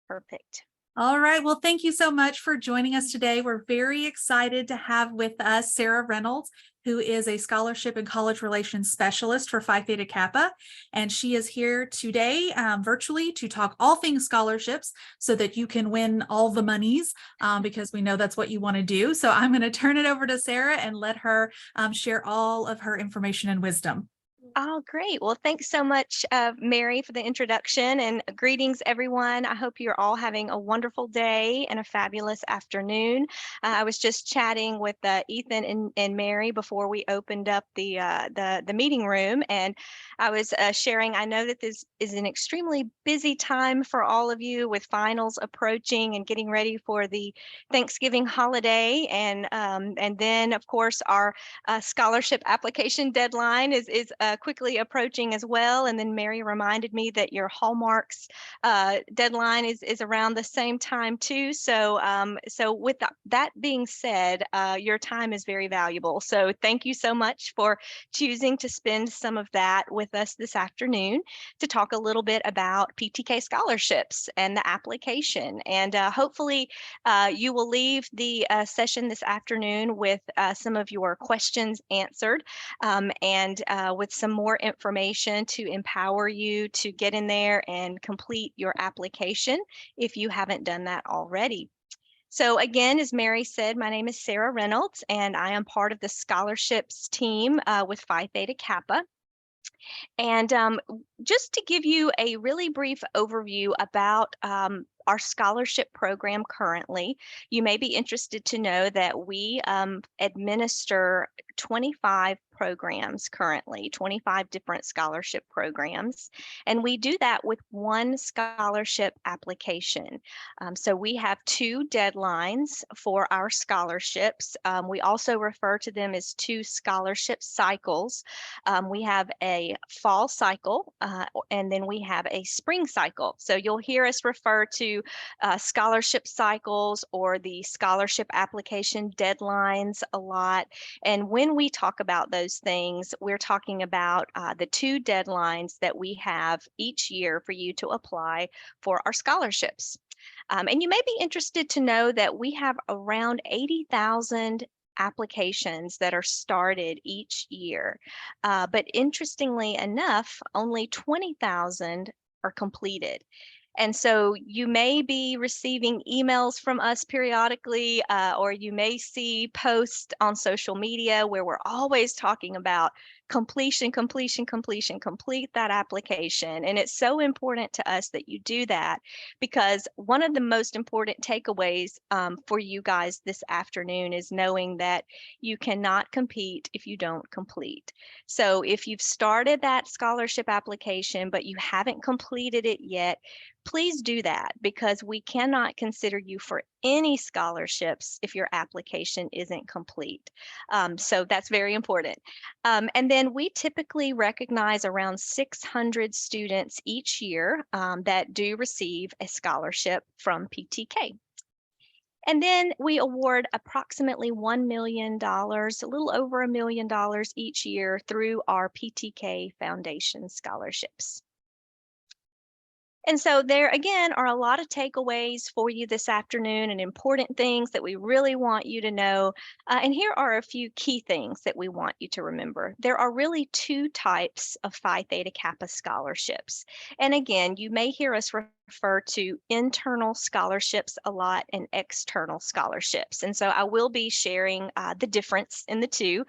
Perfect. All right. Well, thank you so much for joining us today. We're very excited to have with us Sarah Reynolds, who is a scholarship and college relations specialist for Phi Theta Kappa. And she is here today virtually to talk all things scholarships so that you can win all the monies because we know that's what you want to do. So I'm going to turn it over to Sarah and let her share all of her information and wisdom. Oh, great. Well, thanks so much, Mary, for the introduction, and greetings, everyone. I hope you're all having a wonderful day and a fabulous afternoon. I was just chatting with Ethan and Mary before we opened up the meeting room, and I was sharing. I know that this is an extremely busy time for all of you with finals approaching and getting ready for the Thanksgiving holiday, and then of course our scholarship application deadline is quickly approaching as well. And then Mary reminded me that your Hallmarks deadline is around the same time too. So so with that being said, your time is very valuable. So thank you so much for choosing to spend some of that with us this afternoon to talk a little bit about PTK scholarships and the application. And hopefully you will leave the session this afternoon with some of your questions answered and with some more information to empower you to get in there and complete your application if you haven't done that already. So again, as Mary said, my name is Sarah Reynolds, and I am part of the scholarships team with Phi Theta Kappa. And just to give you a really brief overview about our scholarship program currently, you may be interested to know that we administer 25 programs currently, 25 different scholarship programs. And we do that with one scholarship application. So we have 2 deadlines for our scholarships. We also refer to them as 2 scholarship cycles. We have a fall cycle and then we have a spring cycle. So you'll hear us refer to scholarship cycles or the scholarship application deadlines a lot. And when we talk about those things, we're talking about the 2 deadlines that we have each year for you to apply for our scholarships. And you may be interested to know that we have around 80,000 applications that are started each year. But interestingly enough, only 20,000 are completed. And so you may be receiving emails from us periodically, or you may see posts on social media where we're always talking about completion, completion, completion, complete that application. And it's so important to us that you do that because one of the most important takeaways for you guys this afternoon is knowing that you cannot compete if you don't complete. So if you've started that scholarship application, but you haven't completed it yet, please do that because we cannot consider you for any scholarships if your application isn't complete. So that's very important. And then we typically recognize around 600 students each year that do receive a scholarship from PTK. And then we award approximately $1 million, a little over $1 million each year through our PTK Foundation scholarships. And so there again are a lot of takeaways for you this afternoon and important things that we really want you to know. And here are a few key things that we want you to remember. There are really 2 types of Phi Theta Kappa scholarships. And again, you may hear us refer to internal scholarships a lot and external scholarships. And so I will be sharing the difference in the 2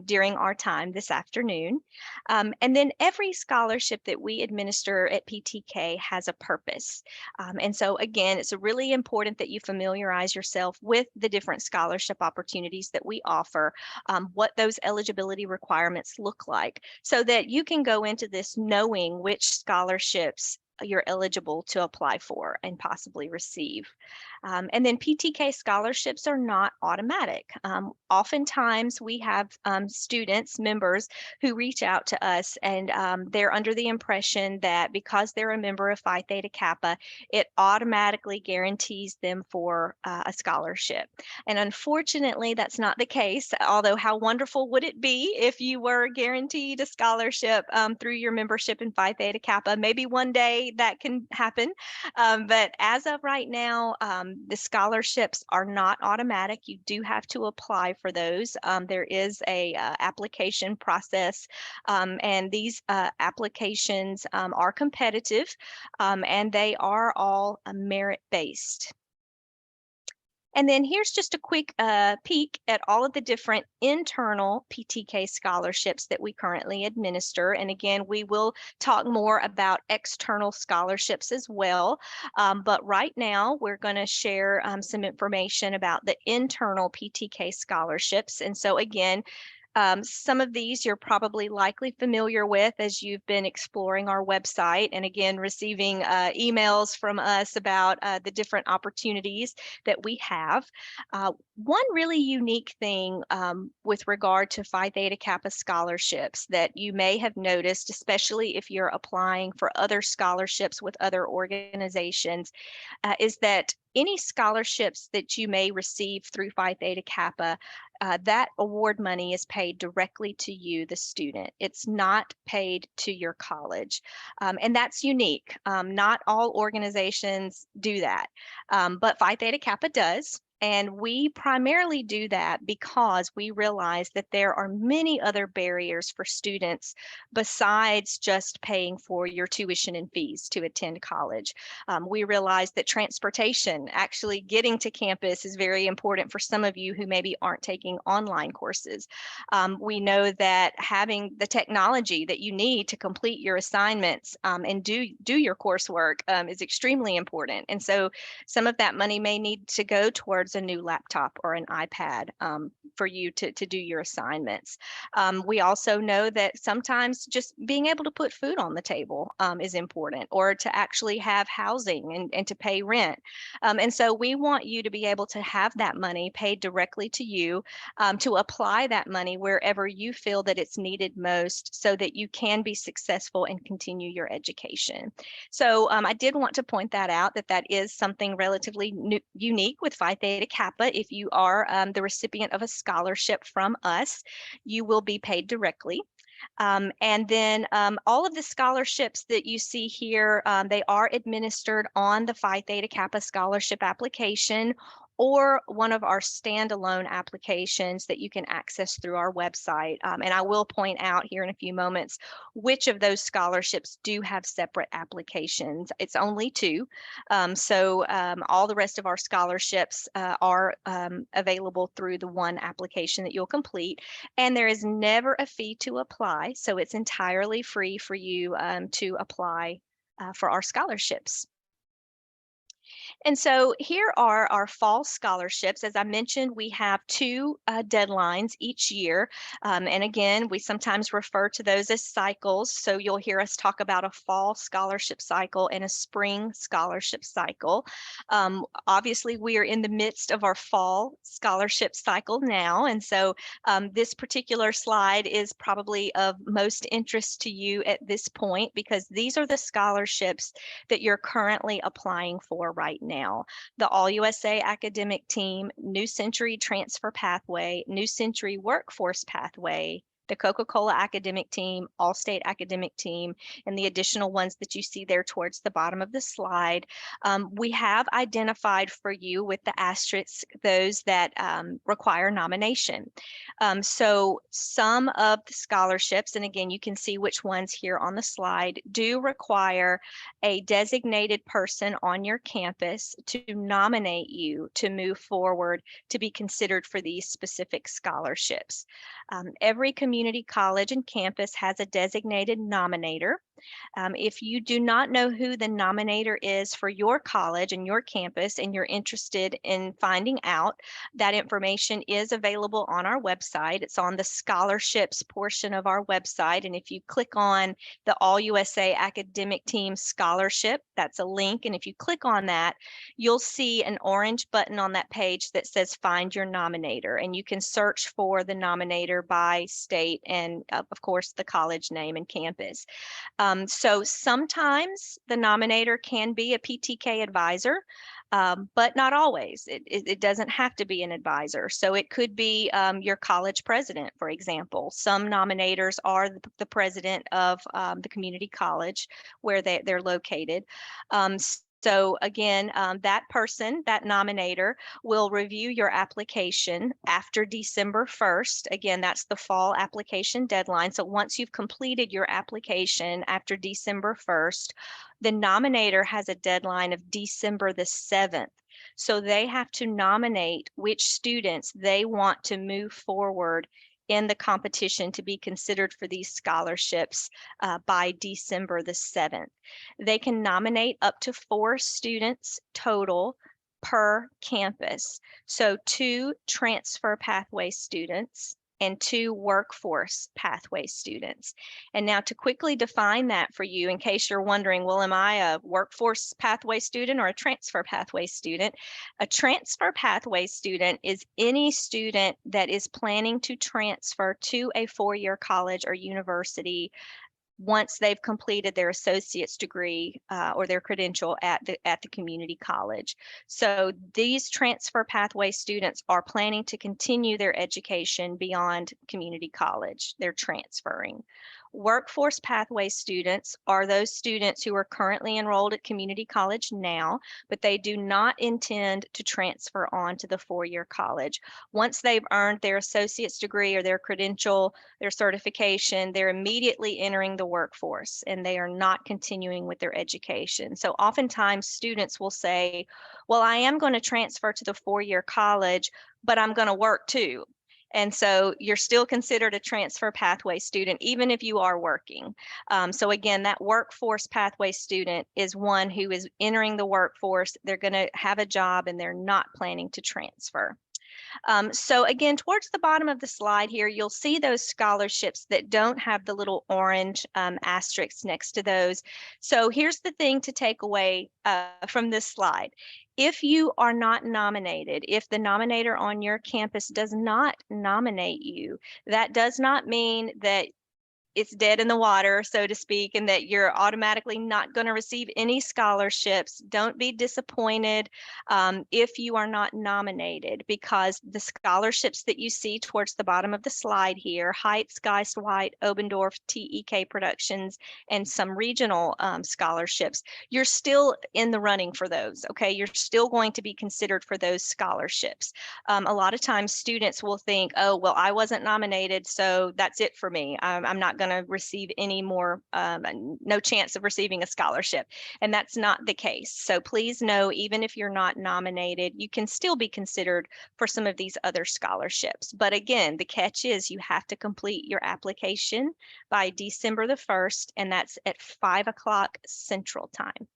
during our time this afternoon. And then every scholarship that we administer at PTK has a purpose. And so again, it's really important that you familiarize yourself with the different scholarship opportunities that we offer, what those eligibility requirements look like, so that you can go into this knowing which scholarships you're eligible to apply for and possibly receive. And then PTK scholarships are not automatic. Oftentimes we have students, members who reach out to us and they're under the impression that because they're a member of Phi Theta Kappa, it automatically guarantees them for a scholarship. And unfortunately, that's not the case, although how wonderful would it be if you were guaranteed a scholarship through your membership in Phi Theta Kappa. Maybe one day hopefully that can happen. But as of right now, the scholarships are not automatic. You do have to apply for those. There is a application process, and these applications are competitive, and they are all merit-based. And then here's just a quick peek at all of the different internal PTK scholarships that we currently administer. And again, we will talk more about external scholarships as well. But right now, we're going to share some information about the internal PTK scholarships. And so again, some of these you're probably likely familiar with as you've been exploring our website and again receiving emails from us about the different opportunities that we have. One really unique thing with regard to Phi Theta Kappa scholarships that you may have noticed, especially if you're applying for other scholarships with other organizations, is that any scholarships that you may receive through Phi Theta Kappa, that award money is paid directly to you, the student. It's not paid to your college. And that's unique. Not all organizations do that, but Phi Theta Kappa does. And we primarily do that because we realize that there are many other barriers for students besides just paying for your tuition and fees to attend college. We realize that transportation, actually getting to campus, is very important for some of you who maybe aren't taking online courses. We know that having the technology that you need to complete your assignments and do your coursework is extremely important. And so some of that money may need to go towards a new laptop or an iPad for you to do your assignments. We also know that sometimes just being able to put food on the table is important, or to actually have housing and to pay rent. And so we want you to be able to have that money paid directly to you, to apply that money wherever you feel that it's needed most so that you can be successful and continue your education. So I did want to point that out, that is something relatively unique with Phi Theta Kappa. If you are the recipient of a scholarship from us, you will be paid directly. And then all of the scholarships that you see here, they are administered on the Phi Theta Kappa scholarship application or one of our standalone applications that you can access through our website. And I will point out here in a few moments which of those scholarships do have separate applications. It's only two. So all the rest of our scholarships are available through the one application that you'll complete. And there is never a fee to apply. So it's entirely free for you to apply for our scholarships. And so here are our fall scholarships. As I mentioned, we have two deadlines each year. And again, we sometimes refer to those as cycles. So you'll hear us talk about a fall scholarship cycle and a spring scholarship cycle. Obviously, we are in the midst of our fall scholarship cycle now. And so this particular slide is probably of most interest to you at this point, because these are the scholarships that you're currently applying for right now. The All-USA Academic Team, New Century Transfer Pathway, New Century Workforce Pathway, the Coca-Cola Academic Team, All-State Academic Team, and the additional ones that you see there towards the bottom of the slide. We have identified for you with the asterisk those that require nomination. So some of the scholarships, and again, you can see which ones here on the slide, do require a designated person on your campus to nominate you to move forward to be considered for these specific scholarships. Every community college and campus has a designated nominator. If you do not know who the nominator is for your college and your campus, and you're interested in finding out, that information is available on our website. It's on the scholarships portion of our website. And if you click on the All-USA Academic Team Scholarship, that's a link. And if you click on that, you'll see an orange button on that page that says Find Your Nominator. And you can search for the nominator by state and, of course, the college name and campus. So sometimes the nominator can be a PTK advisor, but not always. It doesn't have to be an advisor. So it could be your college president, for example. Some nominators are the president of the community college where they're located. So again, that person, that nominator, will review your application after December 1st. Again, that's the fall application deadline. So once you've completed your application after December 1st, the nominator has a deadline of December the 7th. So they have to nominate which students they want to move forward in the competition to be considered for these scholarships by December the 7th. They can nominate up to 4 students total per campus. So 2 transfer pathway students and 2 workforce pathway students. And now to quickly define that for you, in case you're wondering, well, am I a workforce pathway student or a transfer pathway student? A transfer pathway student is any student that is planning to transfer to a 4-year college or university once they've completed their associate's degree or their credential at the community college. So these transfer pathway students are planning to continue their education beyond community college. They're transferring. Workforce pathway students are those students who are currently enrolled at community college now, but they do not intend to transfer on to the 4-year college. Once they've earned their associate's degree or their credential, their certification, they're immediately entering the workforce and they are not continuing with their education. So oftentimes students will say, well, I am going to transfer to the 4-year college, but I'm going to work too. And so you're still considered a transfer pathway student, even if you are working. So again, that workforce pathway student is one who is entering the workforce. They're going to have a job and they're not planning to transfer. So again, towards the bottom of the slide here, you'll see those scholarships that don't have the little orange asterisks next to those. So here's the thing to take away from this slide. If you are not nominated, if the nominator on your campus does not nominate you, that does not mean that it's dead in the water, so to speak, and that you're automatically not going to receive any scholarships. Don't be disappointed if you are not nominated, because the scholarships that you see towards the bottom of the slide here, Heights, Geist White, Obendorf, TEK Productions, and some regional scholarships, you're still in the running for those, okay? You're still going to be considered for those scholarships. A lot of times students will think, oh, well, I wasn't nominated, so that's it for me. I'm not going to receive any more, no chance of receiving a scholarship. And that's not the case. So please know, even if you're not nominated, you can still be considered for some of these other scholarships. But again, the catch is you have to complete your application by December the 1st, and that's at 5 o'clock Central Time.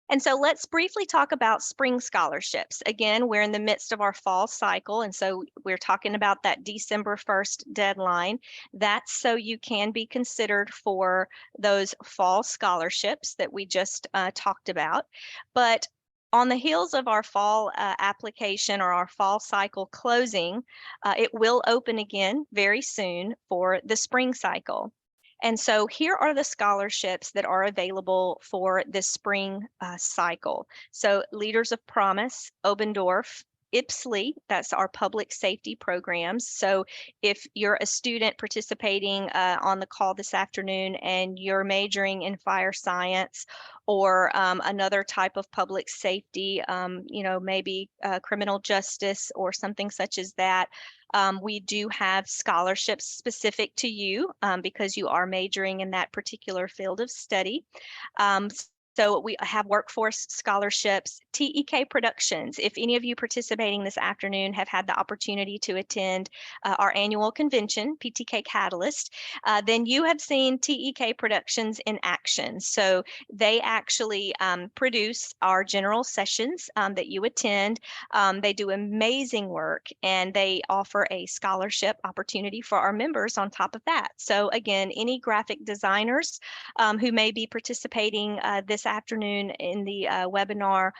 And so let's briefly talk about spring scholarships. Again, we're in the midst of our fall cycle, and so we're talking about that December 1st deadline. That's so you can be considered for those fall scholarships that we just talked about. But on the heels of our fall application or our fall cycle closing, it will open again very soon for the spring cycle. And so here are the scholarships that are available for the spring cycle. So Leaders of Promise, Obendorf, IPSLI, that's our public safety programs. So if you're a student participating on the call this afternoon and you're majoring in fire science or another type of public safety, maybe criminal justice or something such as that, we do have scholarships specific to you because you are majoring in that particular field of study. So we have workforce scholarships, TEK Productions. If any of you participating this afternoon have had the opportunity to attend our annual convention, PTK Catalyst, then you have seen TEK Productions in action. So they actually produce our general sessions that you attend. They do amazing work, and they offer a scholarship opportunity for our members on top of that. So again, any graphic designers who may be participating this this afternoon in the webinar,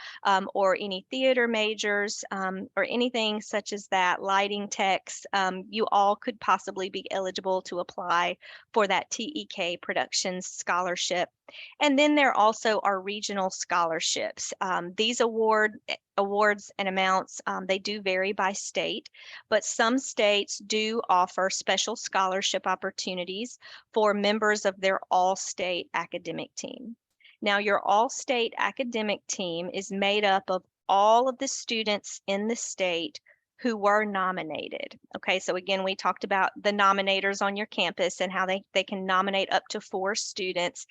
or any theater majors, or anything such as that, lighting techs, you all could possibly be eligible to apply for that TEK Productions Scholarship. And then there also are regional scholarships. These awards and amounts, they do vary by state, but some states do offer special scholarship opportunities for members of their all-state academic team. Now, your all-state academic team is made up of all of the students in the state who were nominated. Okay, so again, we talked about the nominators on your campus and how they can nominate up to 4 students.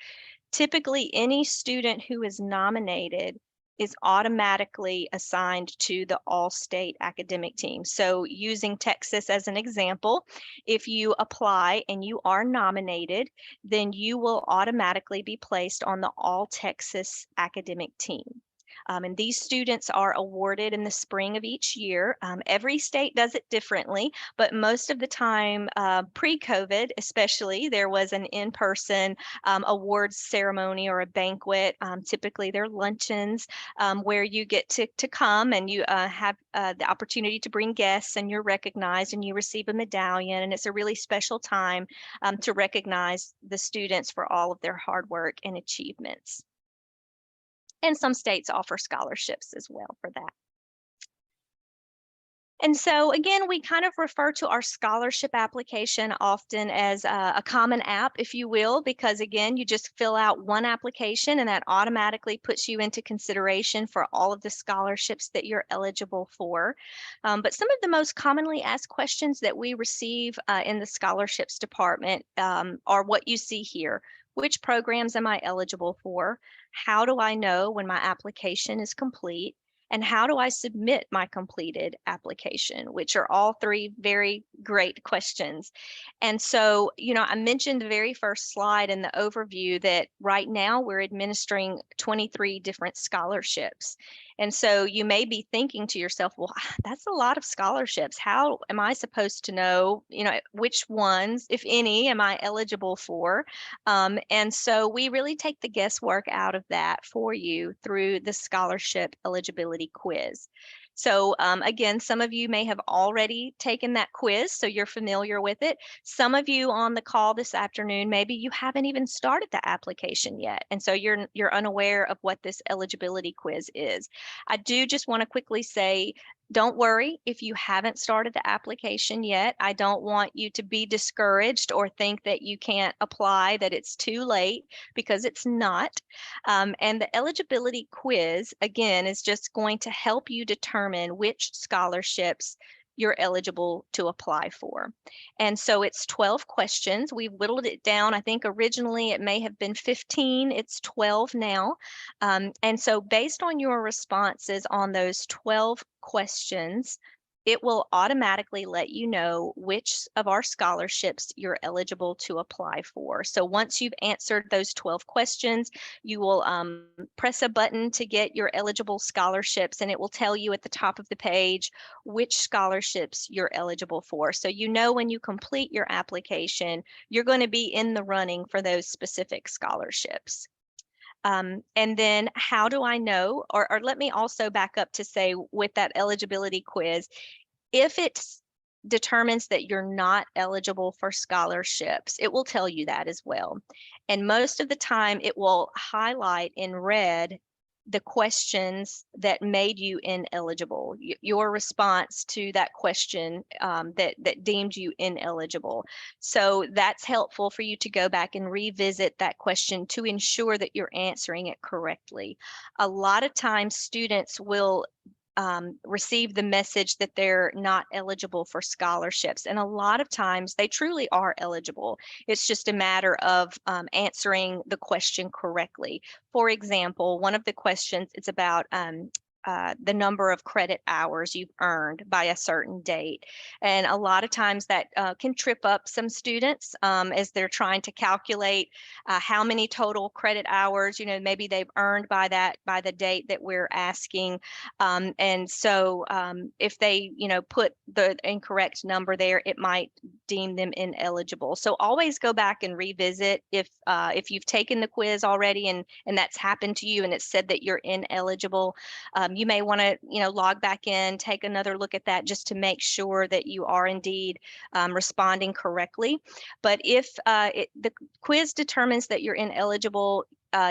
Typically, any student who is nominated is automatically assigned to the all-state academic team. So using Texas as an example, if you apply and you are nominated, then you will automatically be placed on the all-Texas academic team. And these students are awarded in the spring of each year. Every state does it differently, but most of the time, pre-COVID especially, there was an in-person awards ceremony or a banquet. Typically, they're luncheons where you get to come and you have the opportunity to bring guests, and you're recognized and you receive a medallion. And it's a really special time to recognize the students for all of their hard work and achievements. And some states offer scholarships as well for that. And so again, we kind of refer to our scholarship application often as a common app, if you will, because again, you just fill out one application and that automatically puts you into consideration for all of the scholarships that you're eligible for. But some of the most commonly asked questions that we receive in the scholarships department are what you see here. Which programs am I eligible for? How do I know when my application is complete? And how do I submit my completed application, which are all 3 very great questions. And so, I mentioned the very first slide in the overview that right now we're administering 23 different scholarships. And so you may be thinking to yourself, well, that's a lot of scholarships. How am I supposed to know, which ones, if any, am I eligible for? And so we really take the guesswork out of that for you through the scholarship eligibility quiz. So again, some of you may have already taken that quiz, so you're familiar with it. Some of you on the call this afternoon, maybe you haven't even started the application yet, and so you're unaware of what this eligibility quiz is. I do just want to quickly say, don't worry if you haven't started the application yet. I don't want you to be discouraged or think that you can't apply, that it's too late, because it's not. And the eligibility quiz, again, is just going to help you determine which scholarships you're eligible to apply for. And so it's 12 questions. We've whittled it down. I think originally it may have been 15. It's 12 now. And so based on your responses on those 12 questions, it will automatically let you know which of our scholarships you're eligible to apply for. So once you've answered those 12 questions, you will press a button to get your eligible scholarships, and it will tell you at the top of the page which scholarships you're eligible for. So when you complete your application, you're going to be in the running for those specific scholarships. And then how do I know, or let me also back up to say, with that eligibility quiz, if it determines that you're not eligible for scholarships, it will tell you that as well. And most of the time it will highlight in red the questions that made you ineligible, your response to that question that deemed you ineligible. So that's helpful for you to go back and revisit that question to ensure that you're answering it correctly. A lot of times students will receive the message that they're not eligible for scholarships. And a lot of times they truly are eligible. It's just a matter of answering the question correctly. For example, one of the questions is about the number of credit hours you've earned by a certain date. And a lot of times that can trip up some students as they're trying to calculate how many total credit hours, maybe they've earned by the date that we're asking. And so if they, put the incorrect number there, it might deem them ineligible. So always go back and revisit if you've taken the quiz already and that's happened to you and it said that you're ineligible. You may want to, log back in, take another look at that just to make sure that you are indeed responding correctly. But if the quiz determines that you're ineligible,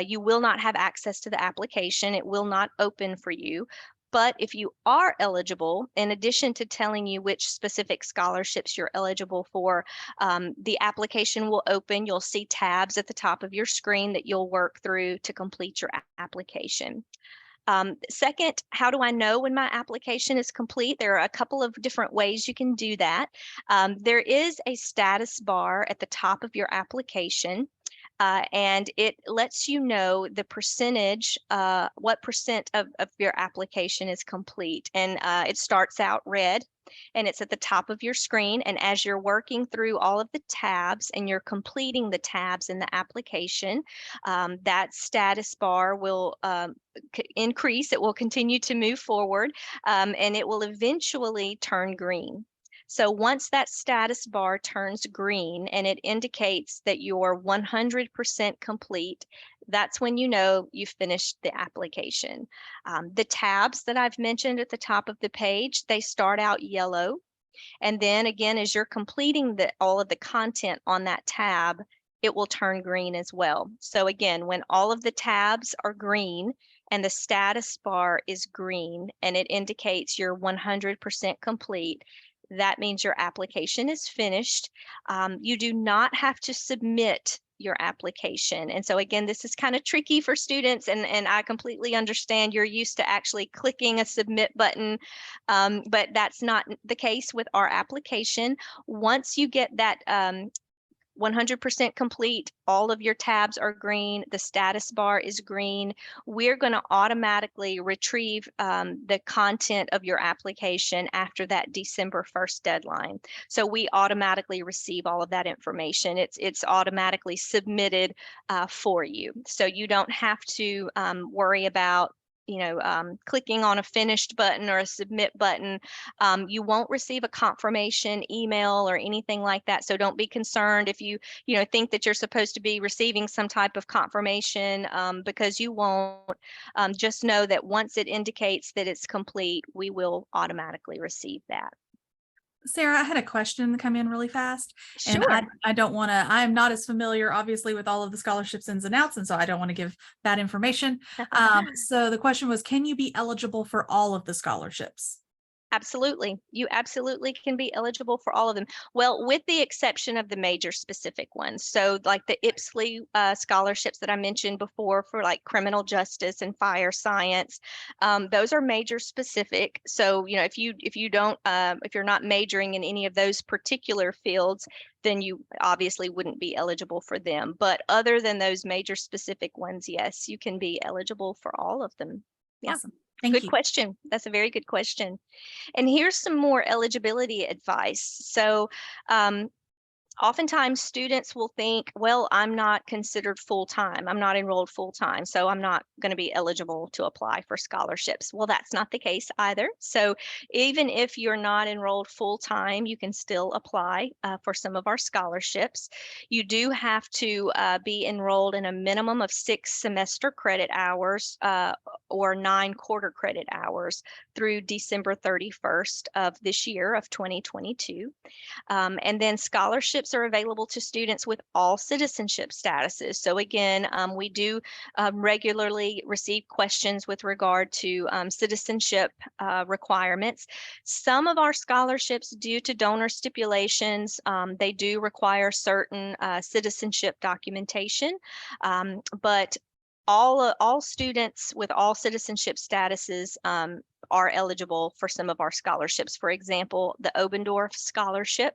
you will not have access to the application. It will not open for you. But if you are eligible, in addition to telling you which specific scholarships you're eligible for, the application will open. You'll see tabs at the top of your screen that you'll work through to complete your application. Second, how do I know when my application is complete? There are a couple of different ways you can do that. There is a status bar at the top of your application. And it lets you know the percentage, what percent of your application is complete. And it starts out red and it's at the top of your screen. And as you're working through all of the tabs and you're completing the tabs in the application, that status bar will increase. It will continue to move forward and it will eventually turn green. So once that status bar turns green and it indicates that you're 100% complete, that's when you know you've finished the application. The tabs that I've mentioned at the top of the page, they start out yellow. And then again, as you're completing all of the content on that tab, it will turn green as well. So again, when all of the tabs are green and the status bar is green and it indicates you're 100% complete, that means your application is finished. You do not have to submit your application. And so again, this is kind of tricky for students and I completely understand you're used to actually clicking a submit button, but that's not the case with our application. Once you get that 100% complete, all of your tabs are green, the status bar is green, we're going to automatically retrieve the content of your application after that December 1st deadline. So we automatically receive all of that information. It's automatically submitted for you. So you don't have to worry about clicking on a finished button or a submit button. You won't receive a confirmation email or anything like that. So don't be concerned if you think that you're supposed to be receiving some type of confirmation because you won't. Just know that once it indicates that it's complete, we will automatically receive that. Sarah, I had a question come in really fast. Sure. And I don't want to, I'm not as familiar, obviously, with all of the scholarships ins and outs. And so I don't want to give bad information. So the question was, can you be eligible for all of the scholarships? Absolutely. You absolutely can be eligible for all of them. Well, with the exception of the major specific ones. So like the IPSLE scholarships that I mentioned before for like criminal justice and fire science, those are major specific. So, if you're not majoring in any of those particular fields, then you obviously wouldn't be eligible for them. But other than those major specific ones, yes, you can be eligible for all of them. Yeah. Awesome. Thank you. Good question. That's a very good question. And here's some more eligibility advice. So oftentimes students will think, well, I'm not considered full-time. I'm not enrolled full-time, so I'm not going to be eligible to apply for scholarships. Well, that's not the case either. So even if you're not enrolled full-time, you can still apply for some of our scholarships. You do have to be enrolled in a minimum of 6 semester credit hours or 9 quarter credit hours through December 31st of this year of 2022. And then scholarships are available to students with all citizenship statuses. So again, we do regularly receive questions with regard to citizenship requirements. Some of our scholarships, due to donor stipulations, they do require certain citizenship documentation, but all students with all citizenship statuses are eligible for some of our scholarships. For example, the Obendorf Scholarship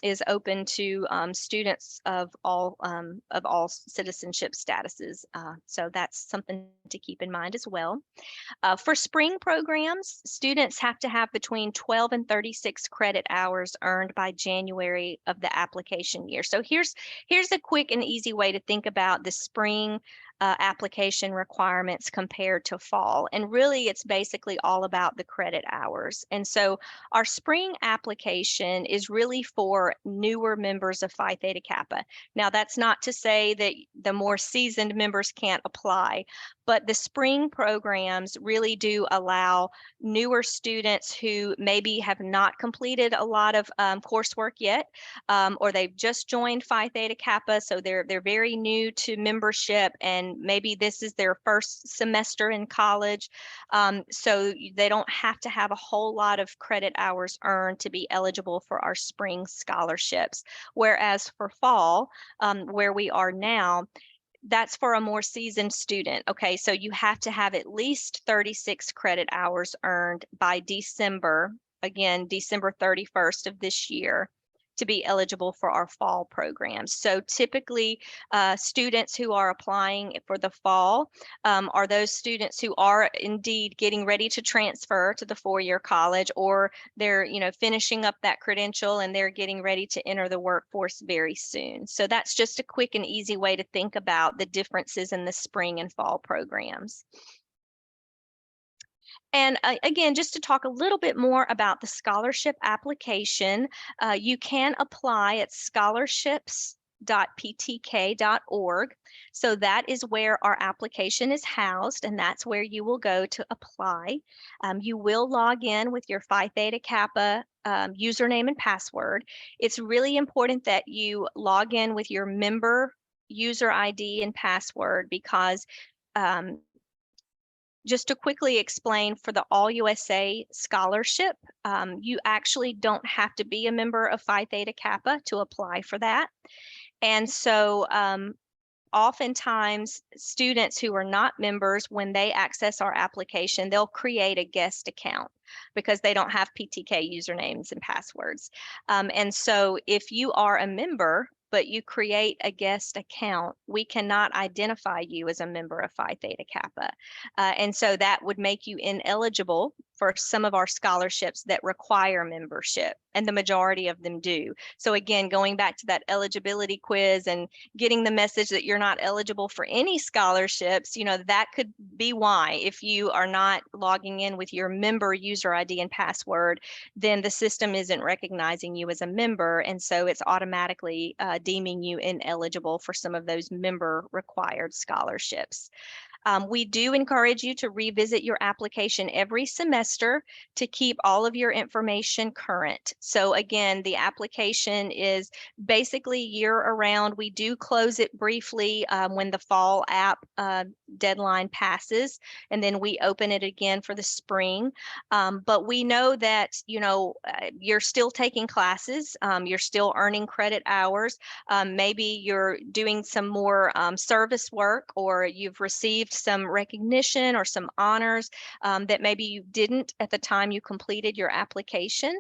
is open to students of all citizenship statuses. So that's something to keep in mind as well. For spring programs, students have to have between 12 and 36 credit hours earned by January of the application year. So here's a quick and easy way to think about the spring application requirements compared to fall. And really, it's basically all about the credit hours. And so our spring application is really for newer members of Phi Theta Kappa. Now, that's not to say that the more seasoned members can't apply, but the spring programs really do allow newer students who maybe have not completed a lot of coursework yet, or they've just joined Phi Theta Kappa, so they're very new to membership, and maybe this is their first semester in college, so they don't have to have a whole lot of credit hours earned to be eligible for our spring scholarships. Whereas for fall, where we are now, that's for a more seasoned student. Okay, so you have to have at least 36 credit hours earned by December, again, December 31st of this year, to be eligible for our fall programs. So typically, students who are applying for the fall are those students who are indeed getting ready to transfer to the four-year college, or they're finishing up that credential and they're getting ready to enter the workforce very soon. So that's just a quick and easy way to think about the differences in the spring and fall programs. And again, just to talk a little bit more about the scholarship application, you can apply at scholarships.ptk.org. So that is where our application is housed, and that's where you will go to apply. You will log in with your Phi Theta Kappa username and password. It's really important that you log in with your member user ID and password, because just to quickly explain, for the All USA Scholarship, you actually don't have to be a member of Phi Theta Kappa to apply for that. And so oftentimes students who are not members, when they access our application, they'll create a guest account because they don't have PTK usernames and passwords. And so if you are a member, but you create a guest account, we cannot identify you as a member of Phi Theta Kappa. And so that would make you ineligible for some of our scholarships that require membership, and the majority of them do. So again, going back to that eligibility quiz and getting the message that you're not eligible for any scholarships, that could be why. If you are not logging in with your member user ID and password, then the system isn't recognizing you as a member, and so it's automatically deeming you ineligible for some of those member required scholarships. We do encourage you to revisit your application every semester to keep all of your information current. So again, the application is basically year-round. We do close it briefly when the fall app deadline passes, and then we open it again for the spring. But we know that you're still taking classes, you're still earning credit hours. Maybe you're doing some more service work, or you've received some recognition or some honors that maybe you didn't at the time you completed your application.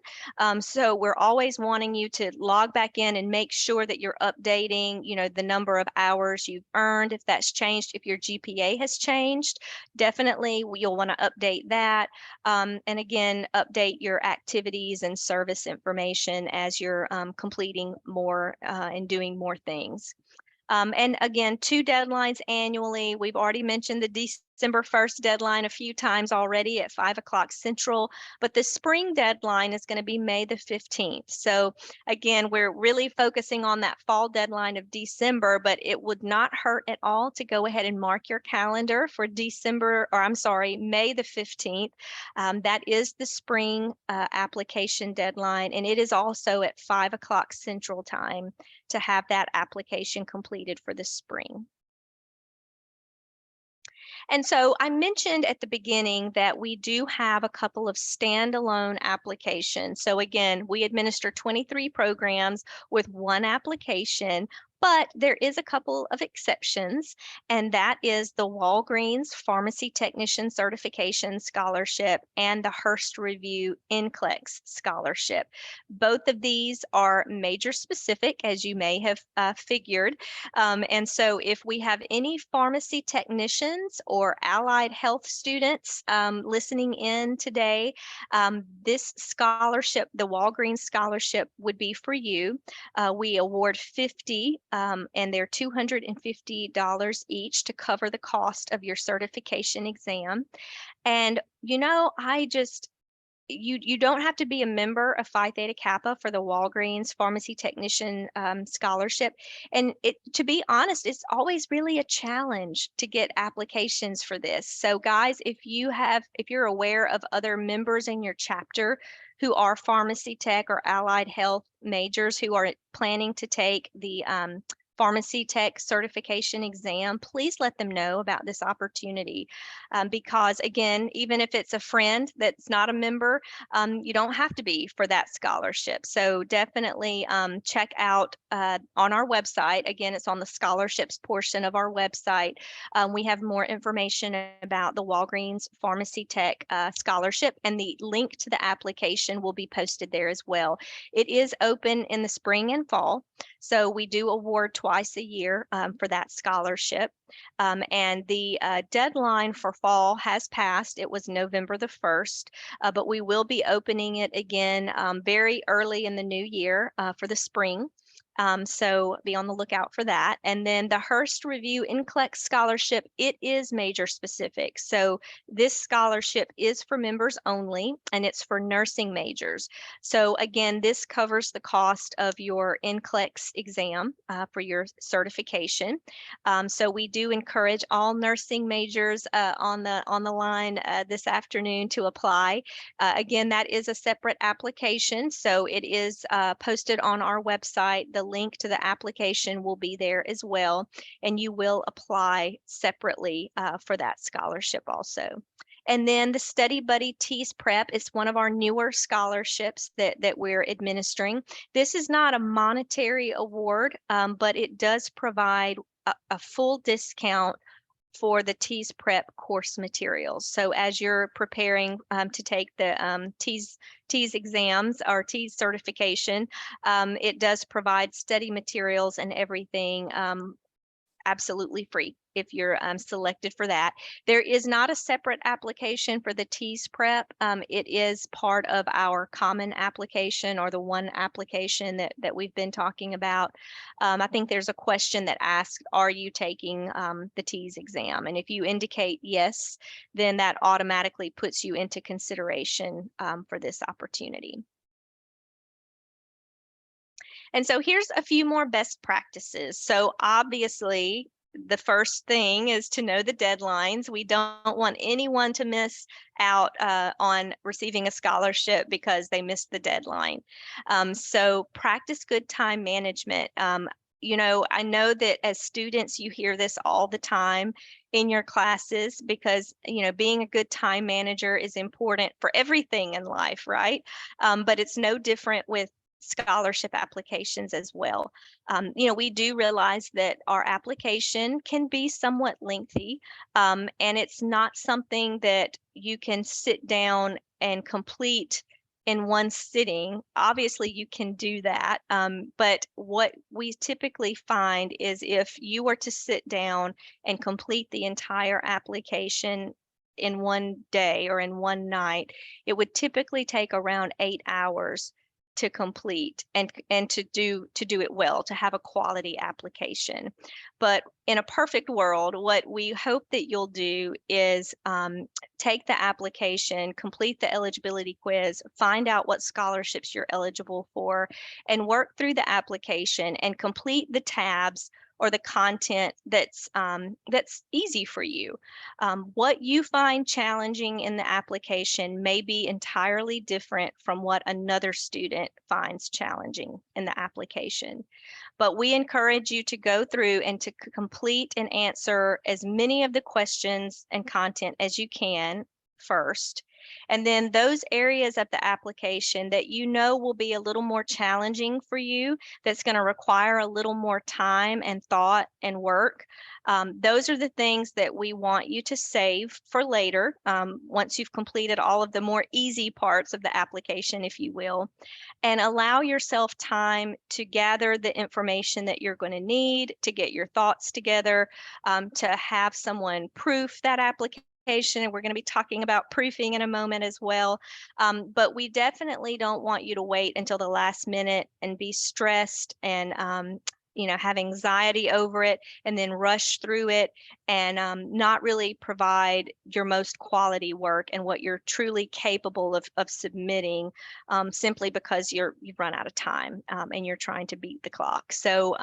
So we're always wanting you to log back in and make sure that you're updating, the number of hours you've earned. If that's changed, if your GPA has changed, definitely you'll want to update that. And again, update your activities and service information as you're completing more and doing more things. And again, 2 deadlines annually. We've already mentioned the December 1st deadline a few times already at 5 o'clock Central, but the spring deadline is going to be May the 15th. So again, we're really focusing on that fall deadline of December, but it would not hurt at all to go ahead and mark your calendar for May the 15th. That is the spring application deadline, and it is also at 5 o'clock Central Time to have that application completed for the spring. And so I mentioned at the beginning that we do have a couple of standalone applications. So again, we administer 23 programs with 1 application. But there is a couple of exceptions, and that is the Walgreens Pharmacy Technician Certification Scholarship and the Hearst Review NCLEX Scholarship. Both of these are major specific, as you may have figured. And so if we have any pharmacy technicians or allied health students listening in today, this scholarship, the Walgreens Scholarship, would be for you. We award 50 and they're $250 each to cover the cost of your certification exam. And you don't have to be a member of Phi Theta Kappa for the Walgreens Pharmacy Technician Scholarship. And to be honest, it's always really a challenge to get applications for this. So guys, if you're aware of other members in your chapter who are pharmacy tech or allied health majors who are planning to take the pharmacy tech certification exam, please let them know about this opportunity. Because again, even if it's a friend that's not a member, you don't have to be for that scholarship. So definitely check out on our website. Again, it's on the scholarships portion of our website. We have more information about the Walgreens Pharmacy Tech Scholarship, and the link to the application will be posted there as well. It is open in the spring and fall, so we do award twice a year for that scholarship. And the deadline for fall has passed. It was November the 1st, but we will be opening it again very early in the new year for the spring. So be on the lookout for that. And then the Hearst Review NCLEX Scholarship, it is major specific. So this scholarship is for members only, and it's for nursing majors. So again, this covers the cost of your NCLEX exam for your certification. So we do encourage all nursing majors on the line this afternoon to apply. Again, that is a separate application, so it is posted on our website. The link to the application will be there as well, and you will apply separately for that scholarship also. And then the Study Buddy Tease Prep is one of our newer scholarships that we're administering. This is not a monetary award, but it does provide a full discount for the TEAS prep course materials. So as you're preparing to take the TEAS exams or TEAS certification, it does provide study materials and everything absolutely free if you're selected for that. There is not a separate application for the TEAS prep. It is part of our common application, or the one application that we've been talking about. I think there's a question that asks, are you taking the TEAS exam? And if you indicate yes, then that automatically puts you into consideration for this opportunity. And so here's a few more best practices. So obviously, the first thing is to know the deadlines. We don't want anyone to miss out on receiving a scholarship because they missed the deadline. So practice good time management. I know that as students, you hear this all the time in your classes because, being a good time manager is important for everything in life, right? But it's no different with scholarship applications as well. We do realize that our application can be somewhat lengthy, and it's not something that you can sit down and complete in one sitting. Obviously, you can do that, but what we typically find is if you were to sit down and complete the entire application in one day or in one night, it would typically take around 8 hours to complete and to do it well, to have a quality application. But in a perfect world, what we hope that you'll do is take the application, complete the eligibility quiz, find out what scholarships you're eligible for, and work through the application and complete the tabs or the content that's easy for you. What you find challenging in the application may be entirely different from what another student finds challenging in the application. But we encourage you to go through and to complete and answer as many of the questions and content as you can first. And then those areas of the application that you know will be a little more challenging for you, that's going to require a little more time and thought and work, those are the things that we want you to save for later, once you've completed all of the more easy parts of the application, if you will, and allow yourself time to gather the information that you're going to need to get your thoughts together, to have someone proof that application. And we're going to be talking about proofing in a moment as well. But we definitely don't want you to wait until the last minute and be stressed and have anxiety over it and then rush through it and not really provide your most quality work and what you're truly capable of submitting, simply because you've run out of time, and you're trying to beat the clock. So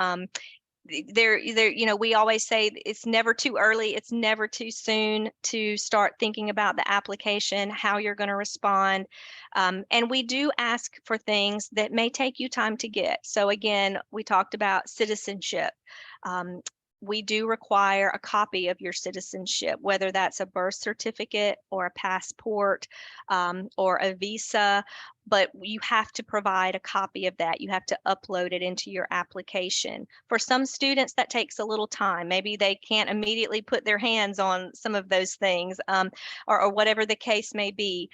we always say it's never too early, it's never too soon to start thinking about the application, how you're going to respond. And we do ask for things that may take you time to get. So again, we talked about citizenship. We do require a copy of your citizenship, whether that's a birth certificate or a passport, or a visa, but you have to provide a copy of that. You have to upload it into your application. For some students, that takes a little time. Maybe they can't immediately put their hands on some of those things, or whatever the case may be.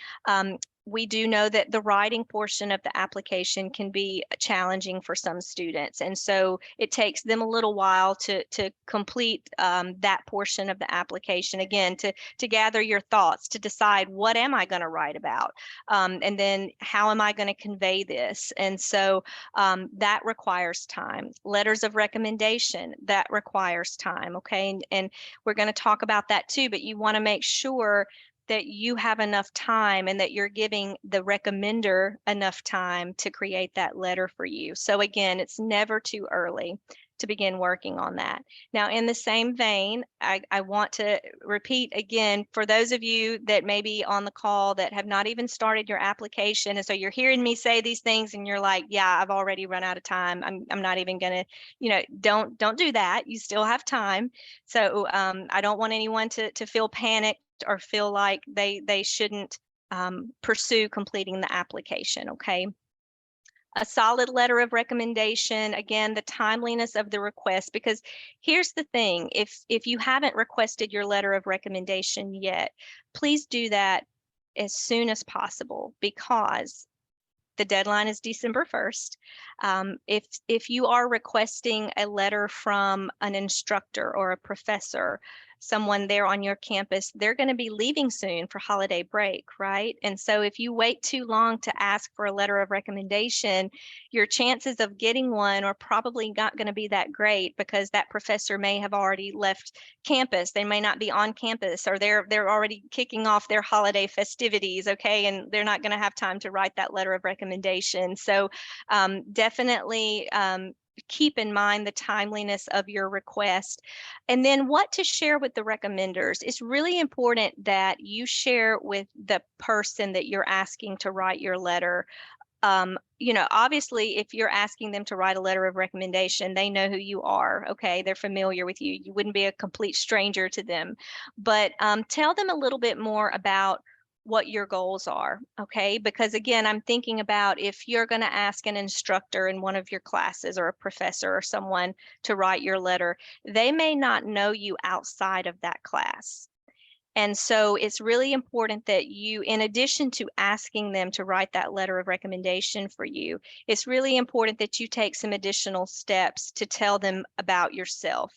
We do know that the writing portion of the application can be challenging for some students. And so it takes them a little while to complete that portion of the application, again, to gather your thoughts, to decide what am I going to write about, and then how am I going to convey this. And so that requires time. Letters of recommendation, that requires time. Okay. And we're going to talk about that too, but you want to make sure that you have enough time and that you're giving the recommender enough time to create that letter for you. So again, it's never too early to begin working on that. Now, in the same vein, I want to repeat again, for those of you that may be on the call that have not even started your application, and so you're hearing me say these things and you're like, yeah, I've already run out of time, I'm not even gonna, don't do that. You still have time. So I don't want anyone to feel panicked or feel like they shouldn't pursue completing the application. Okay. A solid letter of recommendation, again, the timeliness of the request, because here's the thing, if you haven't requested your letter of recommendation yet, please do that as soon as possible, because the deadline is December 1st. If you are requesting a letter from an instructor or a professor, someone there on your campus, they're going to be leaving soon for holiday break, right? And so if you wait too long to ask for a letter of recommendation, your chances of getting one are probably not going to be that great, because that professor may have already left campus. They may not be on campus, or they're already kicking off their holiday festivities, okay? And they're not going to have time to write that letter of recommendation. So definitely keep in mind the timeliness of your request. And then what to share with the recommenders. It's really important that you share with the person that you're asking to write your letter. Obviously, if you're asking them to write a letter of recommendation, they know who you are. Okay, they're familiar with you. You wouldn't be a complete stranger to them. But tell them a little bit more about what your goals are. Okay, because again, I'm thinking about if you're going to ask an instructor in one of your classes, or a professor or someone to write your letter, they may not know you outside of that class. And so it's really important that you, in addition to asking them to write that letter of recommendation for you, it's really important that you take some additional steps to tell them about yourself.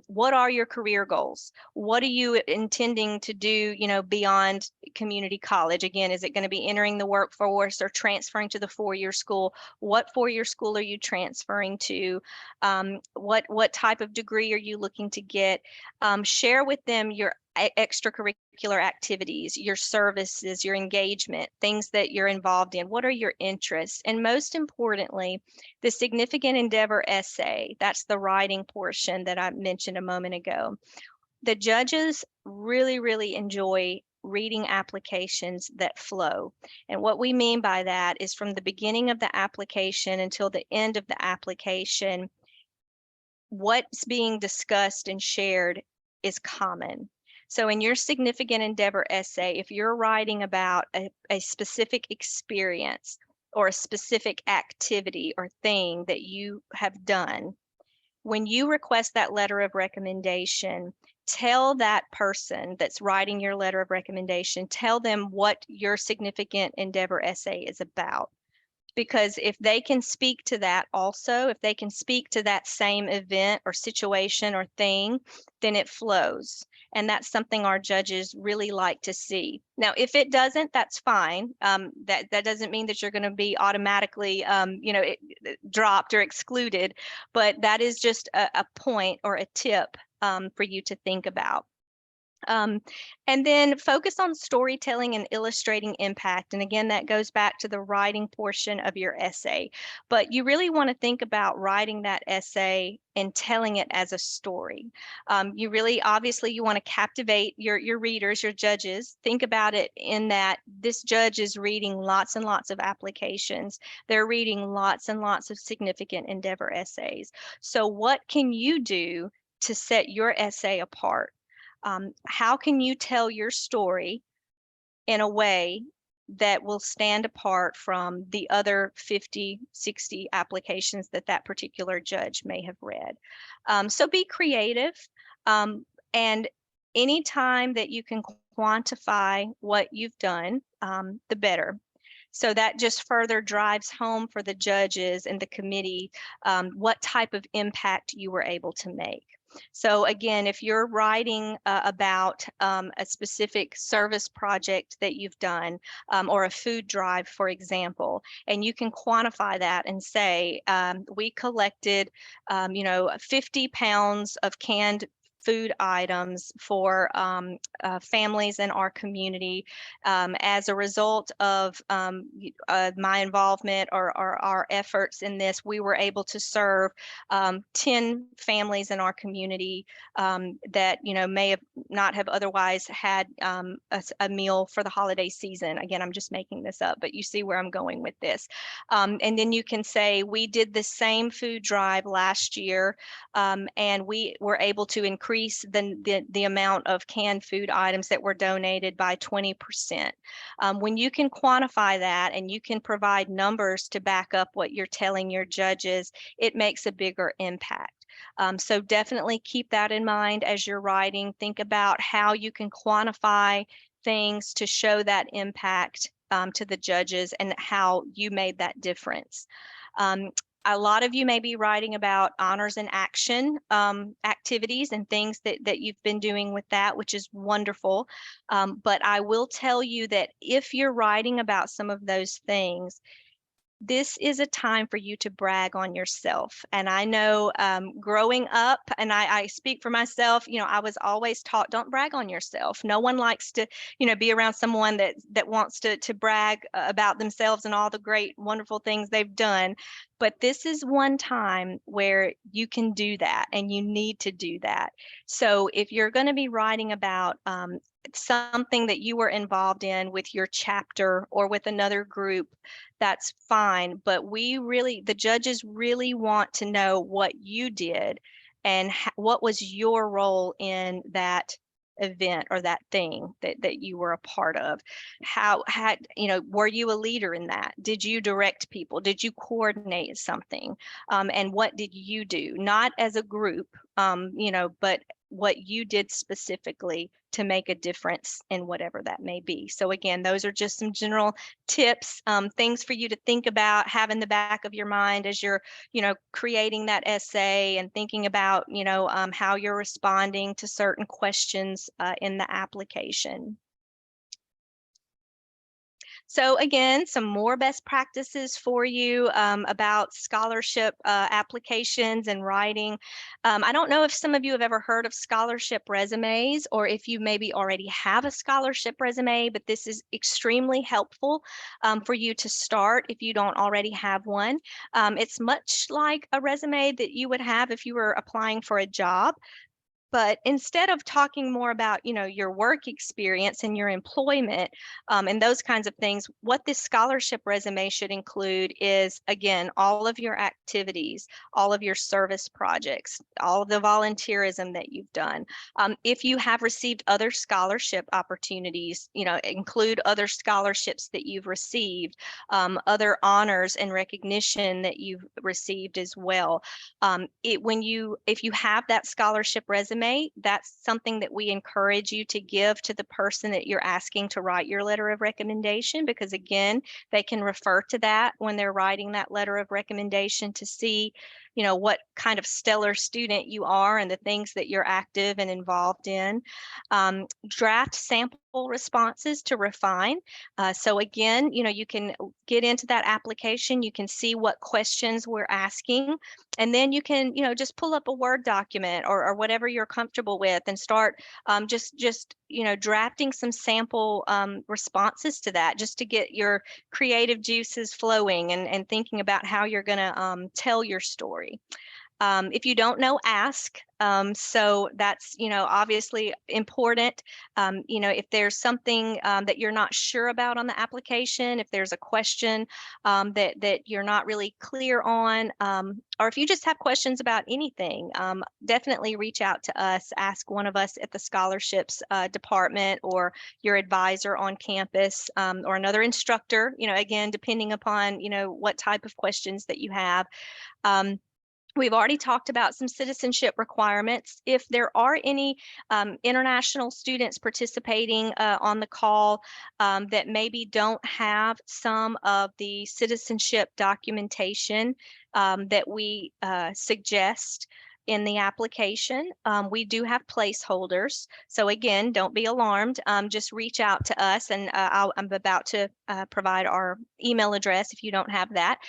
What are your career goals? What are you intending to do, beyond community college? Again, is it going to be entering the workforce or transferring to the four-year school? What four-year school are you transferring to? What type of degree are you looking to get? Share with them your extracurricular activities, your services, your engagement, things that you're involved in. What are your interests? And most importantly, the significant endeavor essay. That's the writing portion that I mentioned a moment ago. The judges really, really enjoy reading applications that flow. And what we mean by that is from the beginning of the application until the end of the application, what's being discussed and shared is common. So in your significant endeavor essay, if you're writing about a specific experience or a specific activity or thing that you have done, when you request that letter of recommendation, tell that person that's writing your letter of recommendation, tell them what your significant endeavor essay is about. Because if they can speak to that also, if they can speak to that same event or situation or thing, then it flows. And that's something our judges really like to see. Now, if it doesn't, that's fine. That doesn't mean that you're going to be automatically, dropped or excluded, but that is just a point or a tip for you to think about. Um, and then focus on storytelling and illustrating impact. And again, that goes back to the writing portion of your essay. But you really want to think about writing that essay and telling it as a story. You really, obviously, you want to captivate your readers, your judges. Think about it in that this judge is reading lots and lots of applications. They're reading lots and lots of significant endeavor essays. So what can you do to set your essay apart? How can you tell your story in a way that will stand apart from the other 50, 60 applications that that particular judge may have read? So be creative. And anytime that you can quantify what you've done, the better. So that just further drives home for the judges and the committee what type of impact you were able to make. So again, if you're writing about a specific service project that you've done, or a food drive, for example, and you can quantify that and say, we collected, 50 pounds of canned food items for families in our community. As a result of my involvement or our efforts in this, we were able to serve 10 families in our community that may have not have otherwise had a meal for the holiday season. Again, I'm just making this up, but you see where I'm going with this. And then you can say, we did the same food drive last year, and we were able to increase the amount of canned food items that were donated by 20%. When you can quantify that and you can provide numbers to back up what you're telling your judges, it makes a bigger impact. So definitely keep that in mind as you're writing. Think about how you can quantify things to show that impact to the judges and how you made that difference. A lot of you may be writing about honors and action activities and things that you've been doing with that, which is wonderful. But I will tell you that if you're writing about some of those things, this is a time for you to brag on yourself. And I know growing up, and I speak for myself, I was always taught, don't brag on yourself. No one likes to, be around someone that wants to brag about themselves and all the great, wonderful things they've done. But this is one time where you can do that and you need to do that. So if you're going to be writing about something that you were involved in with your chapter or with another group, that's fine. But the judges really want to know what you did and what was your role in that event or that thing that you were a part of. Were you a leader in that? Did you direct people? Did you coordinate something? And what did you do? Not as a group, but what you did specifically to make a difference in whatever that may be. So again, those are just some general tips, things for you to think about, have in the back of your mind as you're, creating that essay and thinking about, how you're responding to certain questions in the application. So again, some more best practices for you about scholarship applications and writing. I don't know if some of you have ever heard of scholarship resumes or if you maybe already have a scholarship resume, but this is extremely helpful for you to start if you don't already have one. It's much like a resume that you would have if you were applying for a job. But instead of talking more about, your work experience and your employment, and those kinds of things, what this scholarship resume should include is, again, all of your activities, all of your service projects, all of the volunteerism that you've done. If you have received other scholarship opportunities, include other scholarships that you've received, other honors and recognition that you've received as well. If you have that scholarship resume, that's something that we encourage you to give to the person that you're asking to write your letter of recommendation, because again, they can refer to that when they're writing that letter of recommendation to see, what kind of stellar student you are and the things that you're active and involved in. Draft sample responses to refine. So again, you can get into that application, you can see what questions we're asking, and then you can, just pull up a Word document or whatever you're comfortable with and start just drafting some sample responses to that, just to get your creative juices flowing and thinking about how you're going to tell your story. If you don't know, ask. So that's, obviously important. If there's something that you're not sure about on the application, if there's a question that you're not really clear on, or if you just have questions about anything, definitely reach out to us. Ask one of us at the scholarships department, or your advisor on campus, or another instructor, again, depending upon, what type of questions that you have. We've already talked about some citizenship requirements. If there are any international students participating on the call that maybe don't have some of the citizenship documentation that we suggest in the application, we do have placeholders. So again, don't be alarmed. Just reach out to us, and I'm about to provide our email address if you don't have that.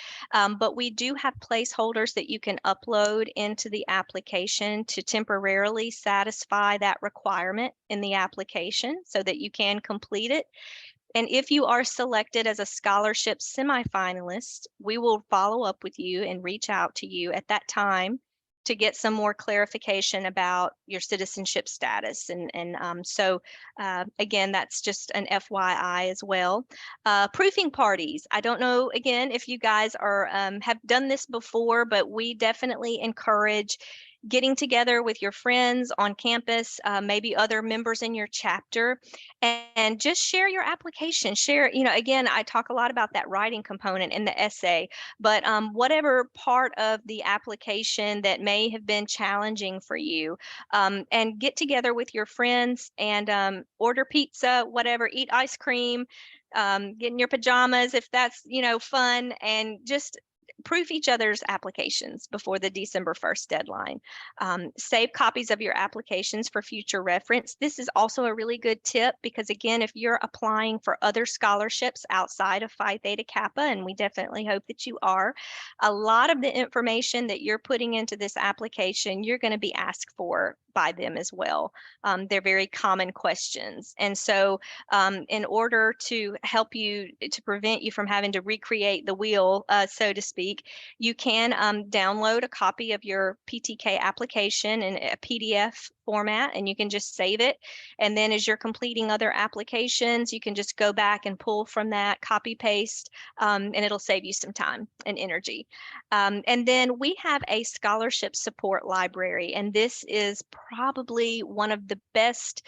But we do have placeholders that you can upload into the application to temporarily satisfy that requirement in the application so that you can complete it. And if you are selected as a scholarship semifinalist, we will follow up with you and reach out to you at that time to get some more clarification about your citizenship status. So again, that's just an FYI as well. Proofing parties. I don't know, again, if you guys are have done this before, but we definitely encourage getting together with your friends on campus, maybe other members in your chapter, and just share your application. Share, again, I talk a lot about that writing component in the essay, but whatever part of the application that may have been challenging for you, and get together with your friends and order pizza, whatever, eat ice cream, get in your pajamas if that's, fun, and just proof each other's applications before the December 1st deadline. Save copies of your applications for future reference. This is also a really good tip because, again, if you're applying for other scholarships outside of Phi Theta Kappa, and we definitely hope that you are, a lot of the information that you're putting into this application, you're going to be asked for by them as well. They're very common questions. And so in order to help you, to prevent you from having to recreate the wheel, so to speak, you can download a copy of your PTK application in a PDF format, and you can just save it. And then as you're completing other applications, you can just go back and pull from that, copy paste, and it'll save you some time and energy. And then we have a scholarship support library, and this is probably one of the best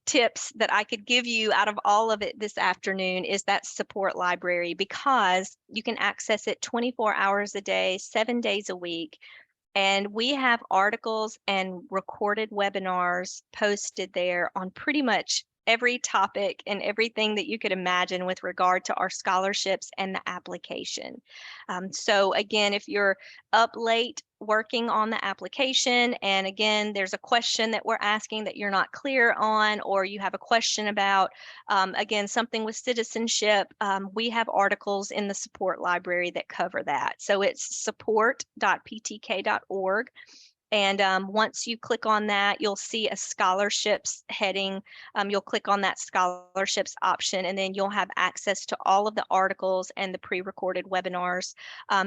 tips that I could give you out of all of it this afternoon is that support library, because you can access it 24 hours a day, 7 days a week. And we have articles and recorded webinars posted there on pretty much every topic and everything that you could imagine with regard to our scholarships and the application. So again, if you're up late working on the application, and again, there's a question that we're asking that you're not clear on, or you have a question about, again, something with citizenship, we have articles in the support library that cover that. So it's support.ptk.org. And once you click on that, you'll see a scholarships heading. You'll click on that scholarships option, and then you'll have access to all of the articles and the pre-recorded webinars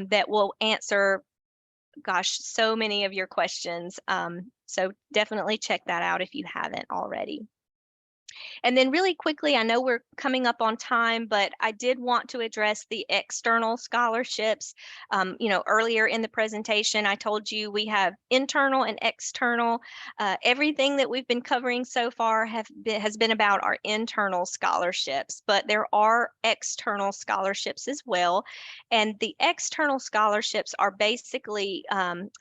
that will answer, gosh, so many of your questions So definitely check that out if you haven't already. And then really quickly, I know we're coming up on time, but I did want to address the external scholarships. Earlier in the presentation, I told you we have internal and external. Everything that we've been covering so far has been about our internal scholarships, but there are external scholarships as well. And the external scholarships are basically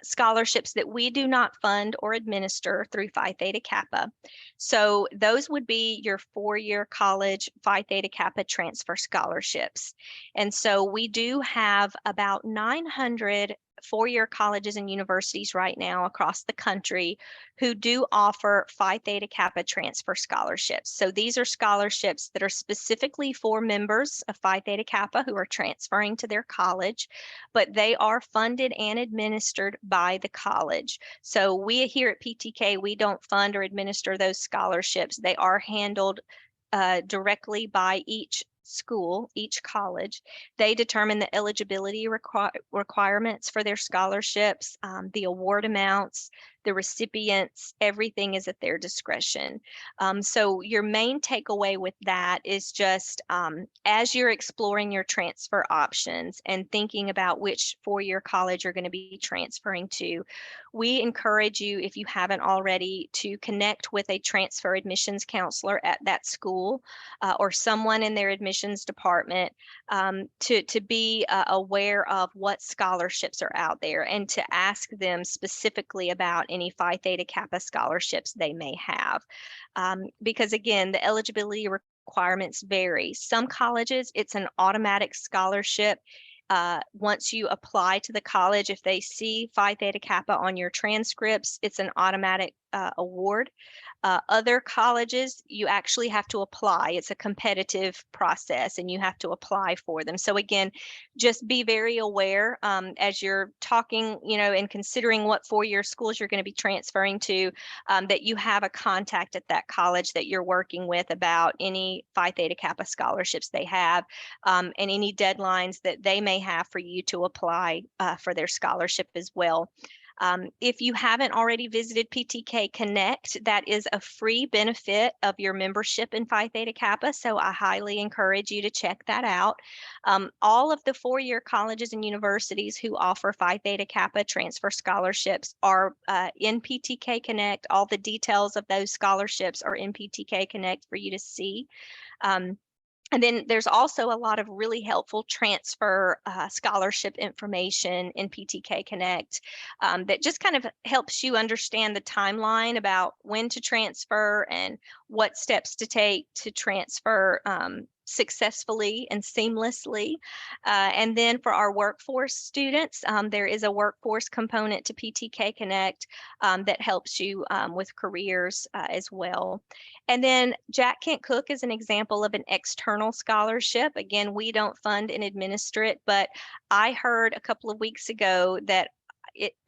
scholarships that we do not fund or administer through Phi Theta Kappa. So those would be your four-year college Phi Theta Kappa transfer scholarships. And so we do have about 900 four-year colleges and universities right now across the country who do offer Phi Theta Kappa transfer scholarships. So these are scholarships that are specifically for members of Phi Theta Kappa who are transferring to their college, but they are funded and administered by the college. So we here at PTK, we don't fund or administer those scholarships. They are handled directly by each school, each college. They determine the eligibility requirements for their scholarships, the award amounts, the recipients, everything is at their discretion. So your main takeaway with that is just as you're exploring your transfer options and thinking about which four-year college you're going to be transferring to, we encourage you, if you haven't already, to connect with a transfer admissions counselor at that school or someone in their admissions department to be aware of what scholarships are out there and to ask them specifically about any Phi Theta Kappa scholarships they may have. Because again, the eligibility requirements vary. Some colleges, it's an automatic scholarship. Once you apply to the college, if they see Phi Theta Kappa on your transcripts, it's an automatic award. Other colleges, you actually have to apply. It's a competitive process and you have to apply for them. So again, just be very aware as you're talking, and considering what four-year schools you're going to be transferring to, that you have a contact at that college that you're working with about any Phi Theta Kappa scholarships they have and any deadlines that they may have for you to apply for their scholarship as well. If you haven't already visited PTK Connect, that is a free benefit of your membership in Phi Theta Kappa, so I highly encourage you to check that out. All of the four-year colleges and universities who offer Phi Theta Kappa transfer scholarships are in PTK Connect. All the details of those scholarships are in PTK Connect for you to see. And then there's also a lot of really helpful transfer scholarship information in PTK Connect that just kind of helps you understand the timeline about when to transfer and what steps to take to transfer successfully and seamlessly. And then for our workforce students, there is a workforce component to PTK Connect that helps you with careers as well. And then Jack Kent Cooke is an example of an external scholarship. Again, we don't fund and administer it, but I heard a couple of weeks ago that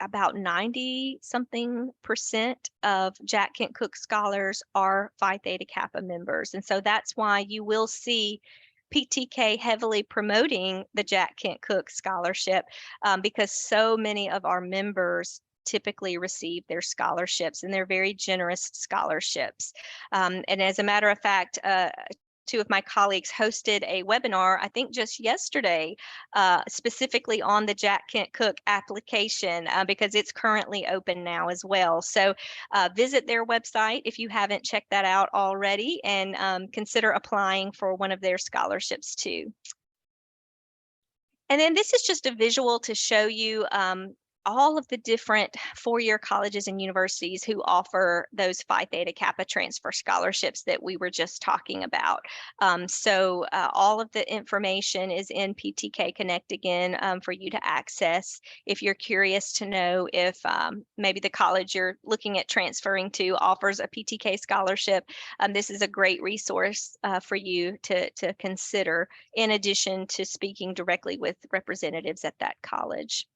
about 90-something% of Jack Kent Cooke scholars are Phi Theta Kappa members. And so that's why you will see PTK heavily promoting the Jack Kent Cooke scholarship because so many of our members typically receive their scholarships, and they're very generous scholarships. And as a matter of fact, two of my colleagues hosted a webinar, I think just yesterday, specifically on the Jack Kent Cooke application because it's currently open now as well. So visit their website if you haven't checked that out already, and consider applying for one of their scholarships too. And then this is just a visual to show you all of the different four-year colleges and universities who offer those Phi Theta Kappa transfer scholarships that we were just talking about. So all of the information is in PTK Connect again for you to access if you're curious to know if maybe the college you're looking at transferring to offers a PTK scholarship. This is a great resource for you to consider in addition to speaking directly with representatives at that college.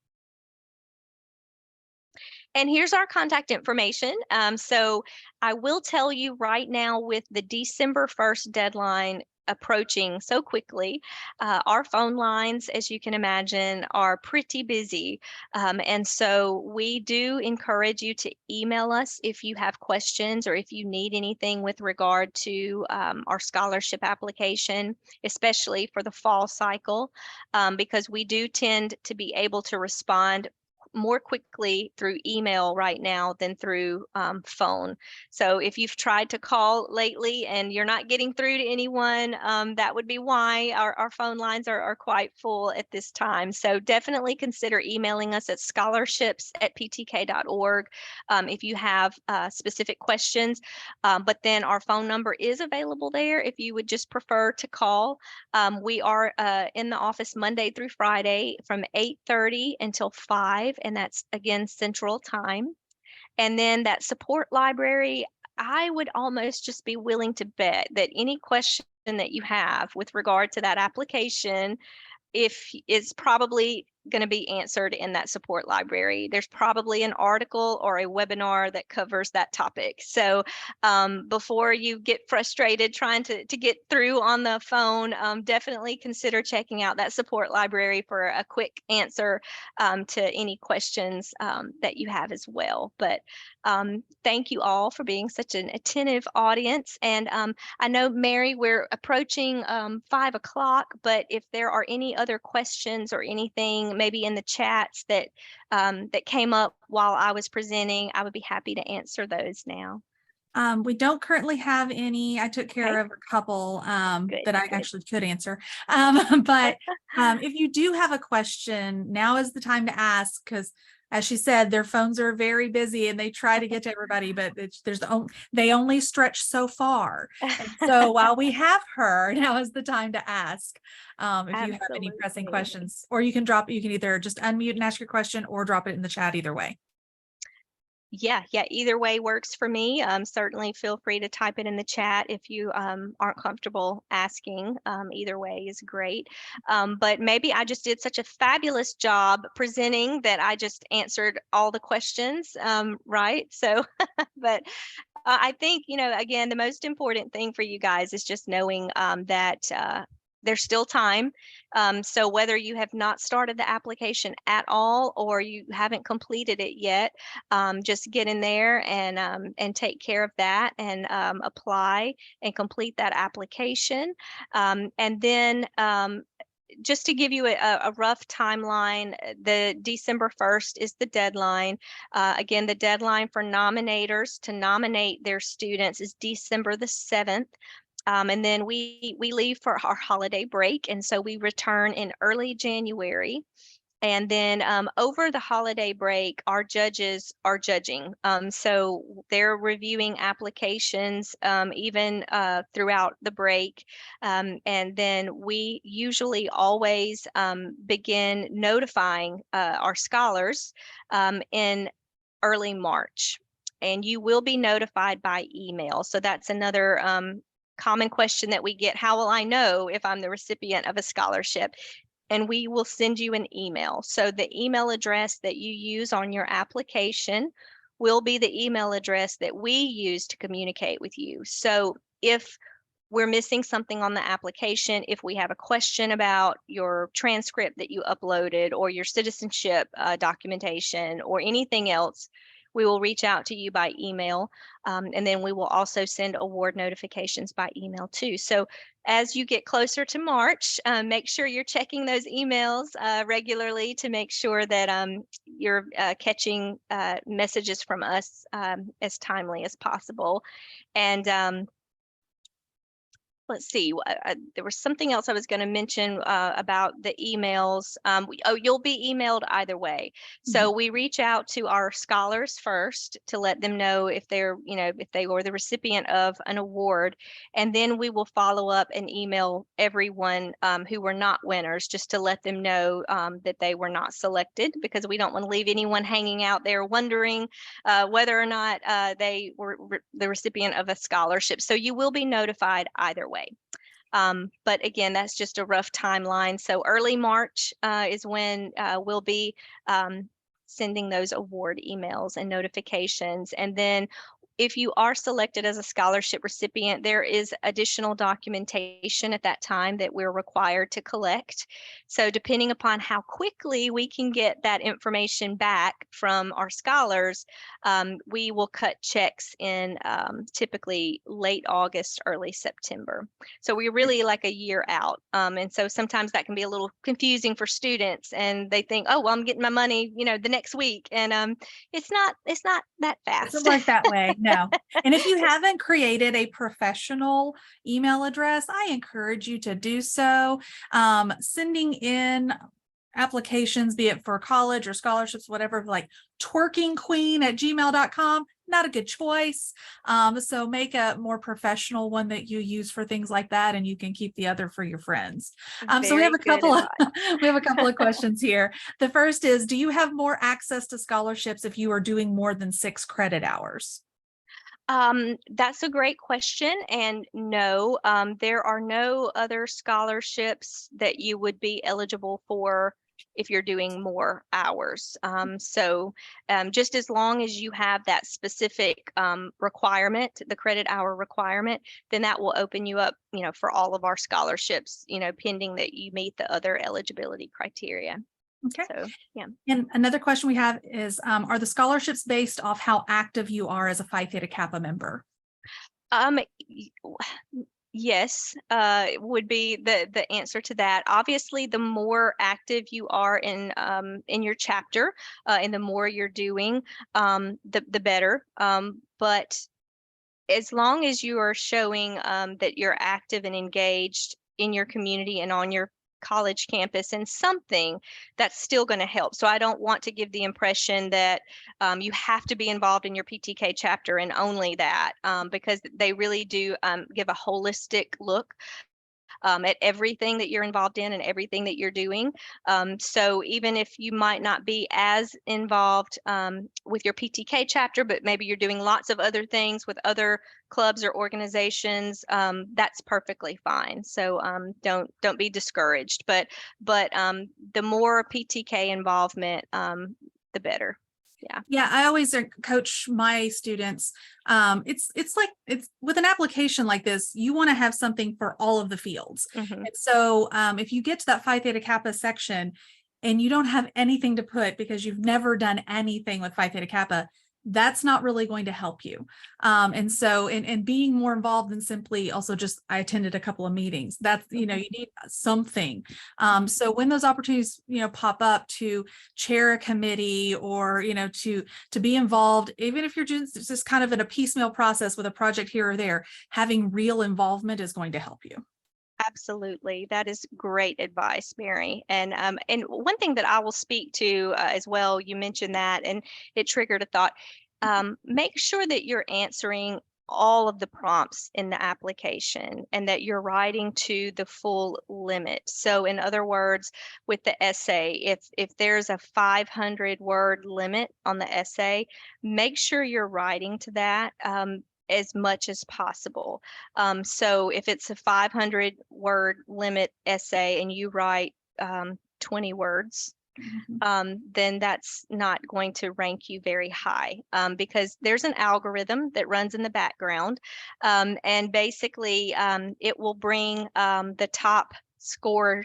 And here's our contact information. So I will tell you right now with the December 1st deadline approaching so quickly, our phone lines, as you can imagine, are pretty busy. And so we do encourage you to email us if you have questions or if you need anything with regard to our scholarship application, especially for the fall cycle, because we do tend to be able to respond more quickly through email right now than through phone. So if you've tried to call lately and you're not getting through to anyone, that would be why our phone lines are quite full at this time. So definitely consider emailing us at scholarships@ptk.org if you have specific questions. But then our phone number is available there if you would just prefer to call. We are in the office Monday through Friday from 8:30 until 5, and that's again Central Time. And then that support library, I would almost just be willing to bet that any question that you have with regard to that application, if it's probably going to be answered in that support library. There's probably an article or a webinar that covers that topic. So before you get frustrated trying to get through on the phone, definitely consider checking out that support library for a quick answer to any questions that you have as well. But thank you all for being such an attentive audience. And I know, Mary, we're approaching 5 o'clock, but if there are any other questions or anything maybe in the chats that that came up while I was presenting, I would be happy to answer those now. We don't currently have any. I took care Okay, of a couple good, that I good. actually could answer. But if you do have a question, now is the time to ask, because as she said, their phones are very busy and they try to get to everybody, but they only stretch so far. And so while we have her, now is the time to ask if you have any pressing Absolutely. questions, or you can either just unmute and ask your question or drop it in the chat either way. Yeah, either way works for me. Certainly feel free to type it in the chat if you aren't comfortable asking. Either way is great. But maybe I just did such a fabulous job presenting that I just answered all the questions, right? So, but I think, again, the most important thing for you guys is just knowing that there's still time. So whether you have not started the application at all or you haven't completed it yet, just get in there and take care of that and apply and complete that application. And then just to give you a rough timeline, the December 1st is the deadline. Again, the deadline for nominators to nominate their students is December the 7th. And then we leave for our holiday break, and so we return in early January. And then over the holiday break, our judges are judging. So they're reviewing applications even throughout the break. And then we usually always begin notifying our scholars in early March. And you will be notified by email. So that's another common question that we get. How will I know if I'm the recipient of a scholarship? And we will send you an email. So the email address that you use on your application will be the email address that we use to communicate with you. So if we're missing something on the application, if we have a question about your transcript that you uploaded or your citizenship documentation or anything else, we will reach out to you by email. And then we will also send award notifications by email too. So as you get closer to March, make sure you're checking those emails regularly to make sure that you're catching messages from us as timely as possible. And let's see, there was something else I was going to mention about the emails. You'll be emailed either way. So we reach out to our scholars first to let them know if they're, if they were the recipient of an award. And then we will follow up and email everyone who were not winners, just to let them know that they were not selected, because we don't want to leave anyone hanging out there wondering whether or not they were the recipient of a scholarship. So you will be notified either way. But again, that's just a rough timeline. So early March is when we'll be sending those award emails and notifications. And then if you are selected as a scholarship recipient, there is additional documentation at that time that we're required to collect. So depending upon how quickly we can get that information back from our scholars, we will cut checks in typically late August, early September. So we're really like a year out. And so sometimes that can be a little confusing for students, and they think, oh, well, I'm getting my money, the next week. And it's not that It doesn't fast. work that way. No. And if you haven't created a professional email address, I encourage you to do so. Sending in applications, be it for college or scholarships, whatever, like twerkingqueen@gmail.com, not a good choice. So make a more professional one that you use for things like that, and you can keep the other for your friends. So we have Very a good couple of advice. we have a couple of questions here. The first is, do you have more access to scholarships if you are doing more than 6 credit hours? That's a great question. And no, there are no other scholarships that you would be eligible for if you're doing more hours. So just as long as you have that specific requirement, the credit hour requirement, then that will open you up, for all of our scholarships, pending that you meet the other eligibility criteria. Okay. So, yeah. And another question we have is, are the scholarships based off how active you are as a Phi Theta Kappa member? Um, Yes, would be the answer to that. Obviously, the more active you are in your chapter, and the more you're doing, the better. But as long as you are showing that you're active and engaged in your community and on your college campus in something, that's still going to help. So I don't want to give the impression that you have to be involved in your PTK chapter and only that, because they really do give a holistic look at everything that you're involved in and everything that you're doing. So even if you might not be as involved with your PTK chapter, but maybe you're doing lots of other things with other clubs or organizations, that's perfectly fine. So don't be discouraged. But the more PTK involvement, the better. Yeah. Yeah, I always coach my students. It's like, it's with an application like this, you want to have something for all of the fields. Hmm. And so if you get to that Phi Theta Kappa section and you don't have anything to put because you've never done anything with Phi Theta Kappa, that's not really going to help you. And so in being more involved than simply also just, I attended a couple of meetings, that's, you need something. So when those opportunities, pop up to chair a committee or, to be involved, even if you're just kind of in a piecemeal process with a project here or there, having real involvement is going to help you. Absolutely. That is great advice, Mary. And one thing that I will speak to as well, you mentioned that, and it triggered a thought. Make sure that you're answering all of the prompts in the application and that you're writing to the full limit. So in other words, with the essay, if there's a 500-word limit on the essay, make sure you're writing to that. As much as possible. So if it's a 500-word limit essay and you write 20 words, then that's not going to rank you very high, because there's an algorithm that runs in the background, and basically it will bring the top score,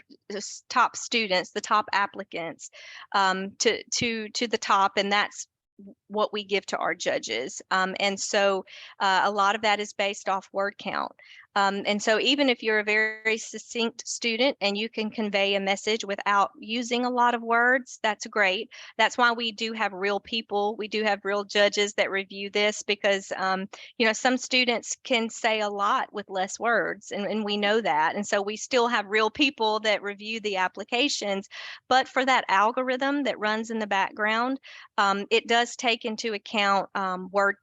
top students, the top applicants, to the top, and that's what we give to our judges. And so a lot of that is based off word count. And so even if you're a very succinct student and you can convey a message without using a lot of words, that's great. That's why we do have real people. We do have real judges that review this, because, some students can say a lot with less words, and we know that. And so we still have real people that review the applications. But for that algorithm that runs in the background, it does take into account word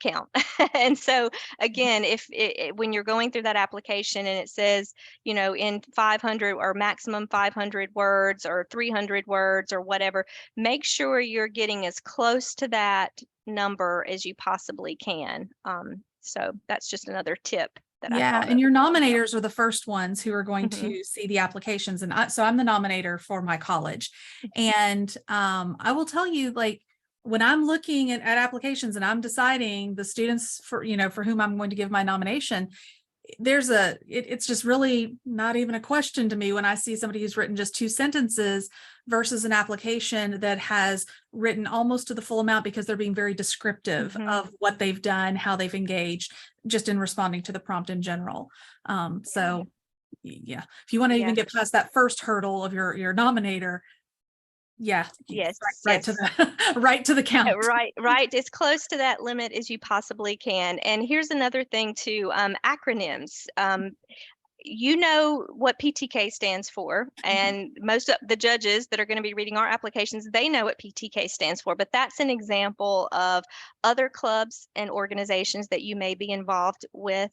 count. And so again, if when you're going through that application and it says, in 500 or maximum 500 words or 300 words or whatever, make sure you're getting as close to that number as you possibly can. So that's just another tip that I Yeah, thought and of. your nominators are the first ones who are going Mhm. to see the applications. And so I'm the nominator for my college. And I will tell you, like, when I'm looking at applications and I'm deciding the students for, for whom I'm going to give my nomination, it's just really not even a question to me when I see somebody who's written just 2 sentences versus an application that has written almost to the full amount because they're being very descriptive of what they've done, how they've engaged, just in responding to the prompt in general. So yeah, if you want to even get past that first hurdle of your nominator, Yes. right to the right to the count. Right. As close to that limit as you possibly can. And here's another thing too, acronyms. You know what PTK stands for, and most of the judges that are going to be reading our applications, they know what PTK stands for, but that's an example of other clubs and organizations that you may be involved with.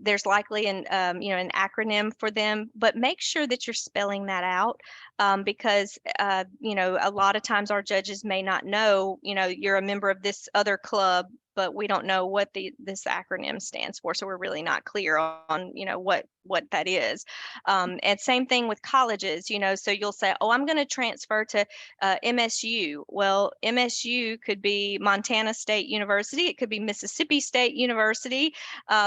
There's likely an acronym for them, but make sure that you're spelling that out, because a lot of times our judges may not know, you're a member of this other club, but we don't know what this acronym stands for. So we're really not clear on, what that is. And same thing with colleges, so you'll say, oh, I'm going to transfer to MSU. Well, MSU could be Montana State University. It could be Mississippi State University,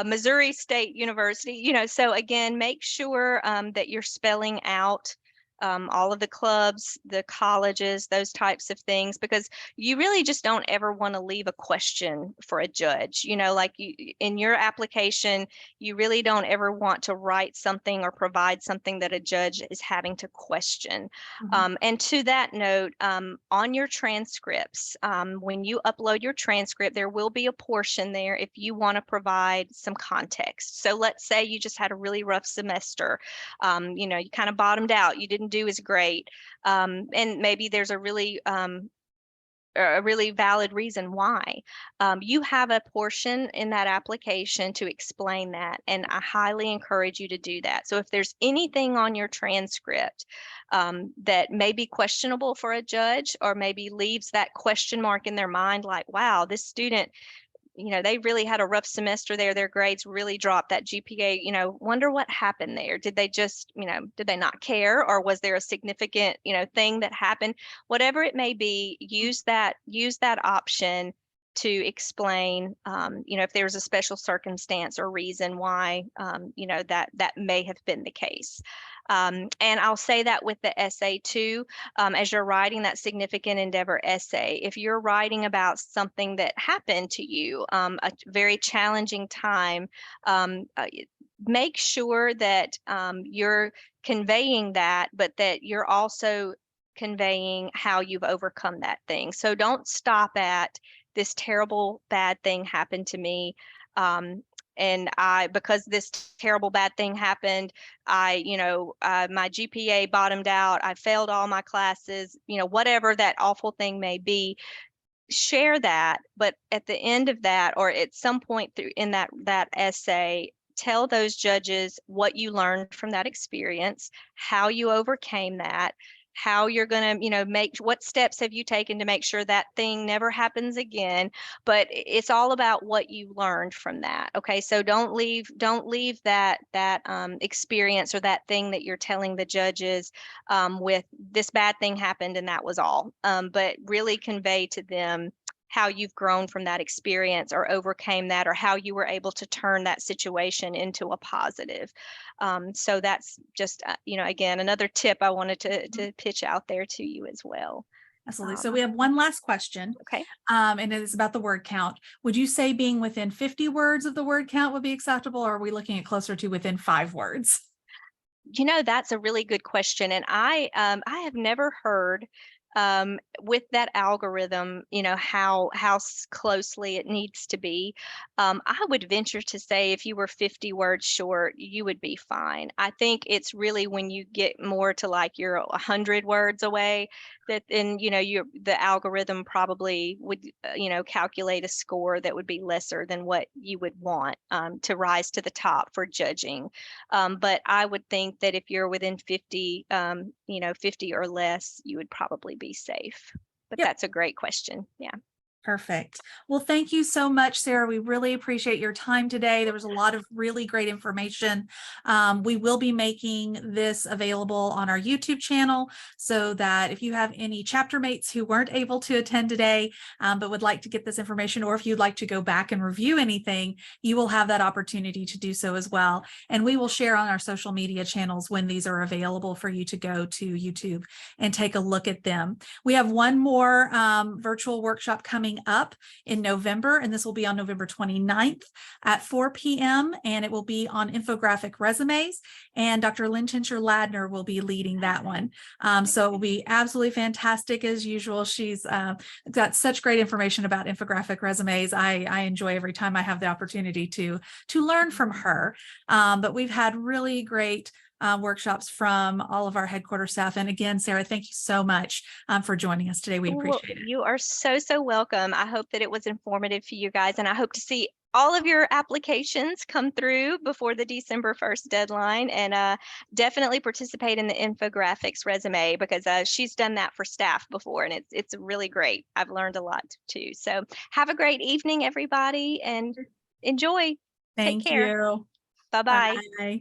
Missouri State University, so again, make sure that you're spelling out all of the clubs, the colleges, those types of things, because you really just don't ever want to leave a question for a judge. Like in your application, you really don't ever want to write something or provide something that a judge is having to question. And to that note, on your transcripts, when you upload your transcript, there will be a portion there if you want to provide some context. So let's say you just had a really rough semester, you kind of bottomed out, you didn't do as great, and maybe there's a really valid reason why. You have a portion in that application to explain that, and I highly encourage you to do that. So if there's anything on your transcript that may be questionable for a judge, or maybe leaves that question mark in their mind, like, wow, this student, they really had a rough semester there. Their grades really dropped. That GPA, wonder what happened there. Did they just, did they not care? Or was there a significant, thing that happened? Whatever it may be, use that option to explain, if there's a special circumstance or reason why, that may have been the case. And I'll say that with the essay too, as you're writing that significant endeavor essay, if you're writing about something that happened to you, a very challenging time, make sure that you're conveying that, but that you're also conveying how you've overcome that thing. So don't stop at this terrible bad thing happened to me. And because this terrible bad thing happened, my GPA bottomed out, I failed all my classes, whatever that awful thing may be, share that. But at the end of that, or at some point through in that essay, tell those judges what you learned from that experience, how you overcame that, how you're going to, what steps have you taken to make sure that thing never happens again. But it's all about what you learned from that. Okay. So don't leave that experience or that thing that you're telling the judges with this bad thing happened and that was all. But really convey to them how you've grown from that experience or overcame that, or how you were able to turn that situation into a positive. So that's just, again, another tip I wanted to pitch out there to you as well. Absolutely. So we have one last question. Okay. And it is about the word count. Would you say being within 50 words of the word count would be acceptable, or are we looking at closer to within 5 words? That's a really good question. And I have never heard with that algorithm, how closely it needs to be. I would venture to say if you were 50 words short, you would be fine. I think it's really when you get more to like you're 100 words away, that then, the algorithm probably would, calculate a score that would be lesser than what you would want to rise to the top for judging. But I would think that if you're within 50, 50 or less, you would probably be safe. But That's a great question. Yeah. Perfect. Well, thank you so much, Sarah. We really appreciate your time today. There was a lot of really great information. We will be making this available on our YouTube channel so that if you have any chapter mates who weren't able to attend today, but would like to get this information, or if you'd like to go back and review anything, you will have that opportunity to do so as well. And we will share on our social media channels when these are available for you to go to YouTube and take a look at them. We have one more virtual workshop coming up in November, and this will be on November 29th at 4 p.m. and it will be on infographic resumes, and Dr. Lintinscher Ladner will be leading that one. So it will be absolutely fantastic as usual. She's got such great information about infographic resumes. I enjoy every time I have the opportunity to learn from her. But we've had really great workshops from all of our headquarters staff. And again, Sarah, thank you so much for joining us today. We Well, appreciate it. you are so, so welcome. I hope that it was informative for you guys, and I hope to see all of your applications come through before the December 1st deadline, and definitely participate in the infographics resume, because she's done that for staff before, and it's really great. I've learned a lot too. So have a great evening, everybody, and enjoy. Take Thank care. you. Bye-bye. Bye.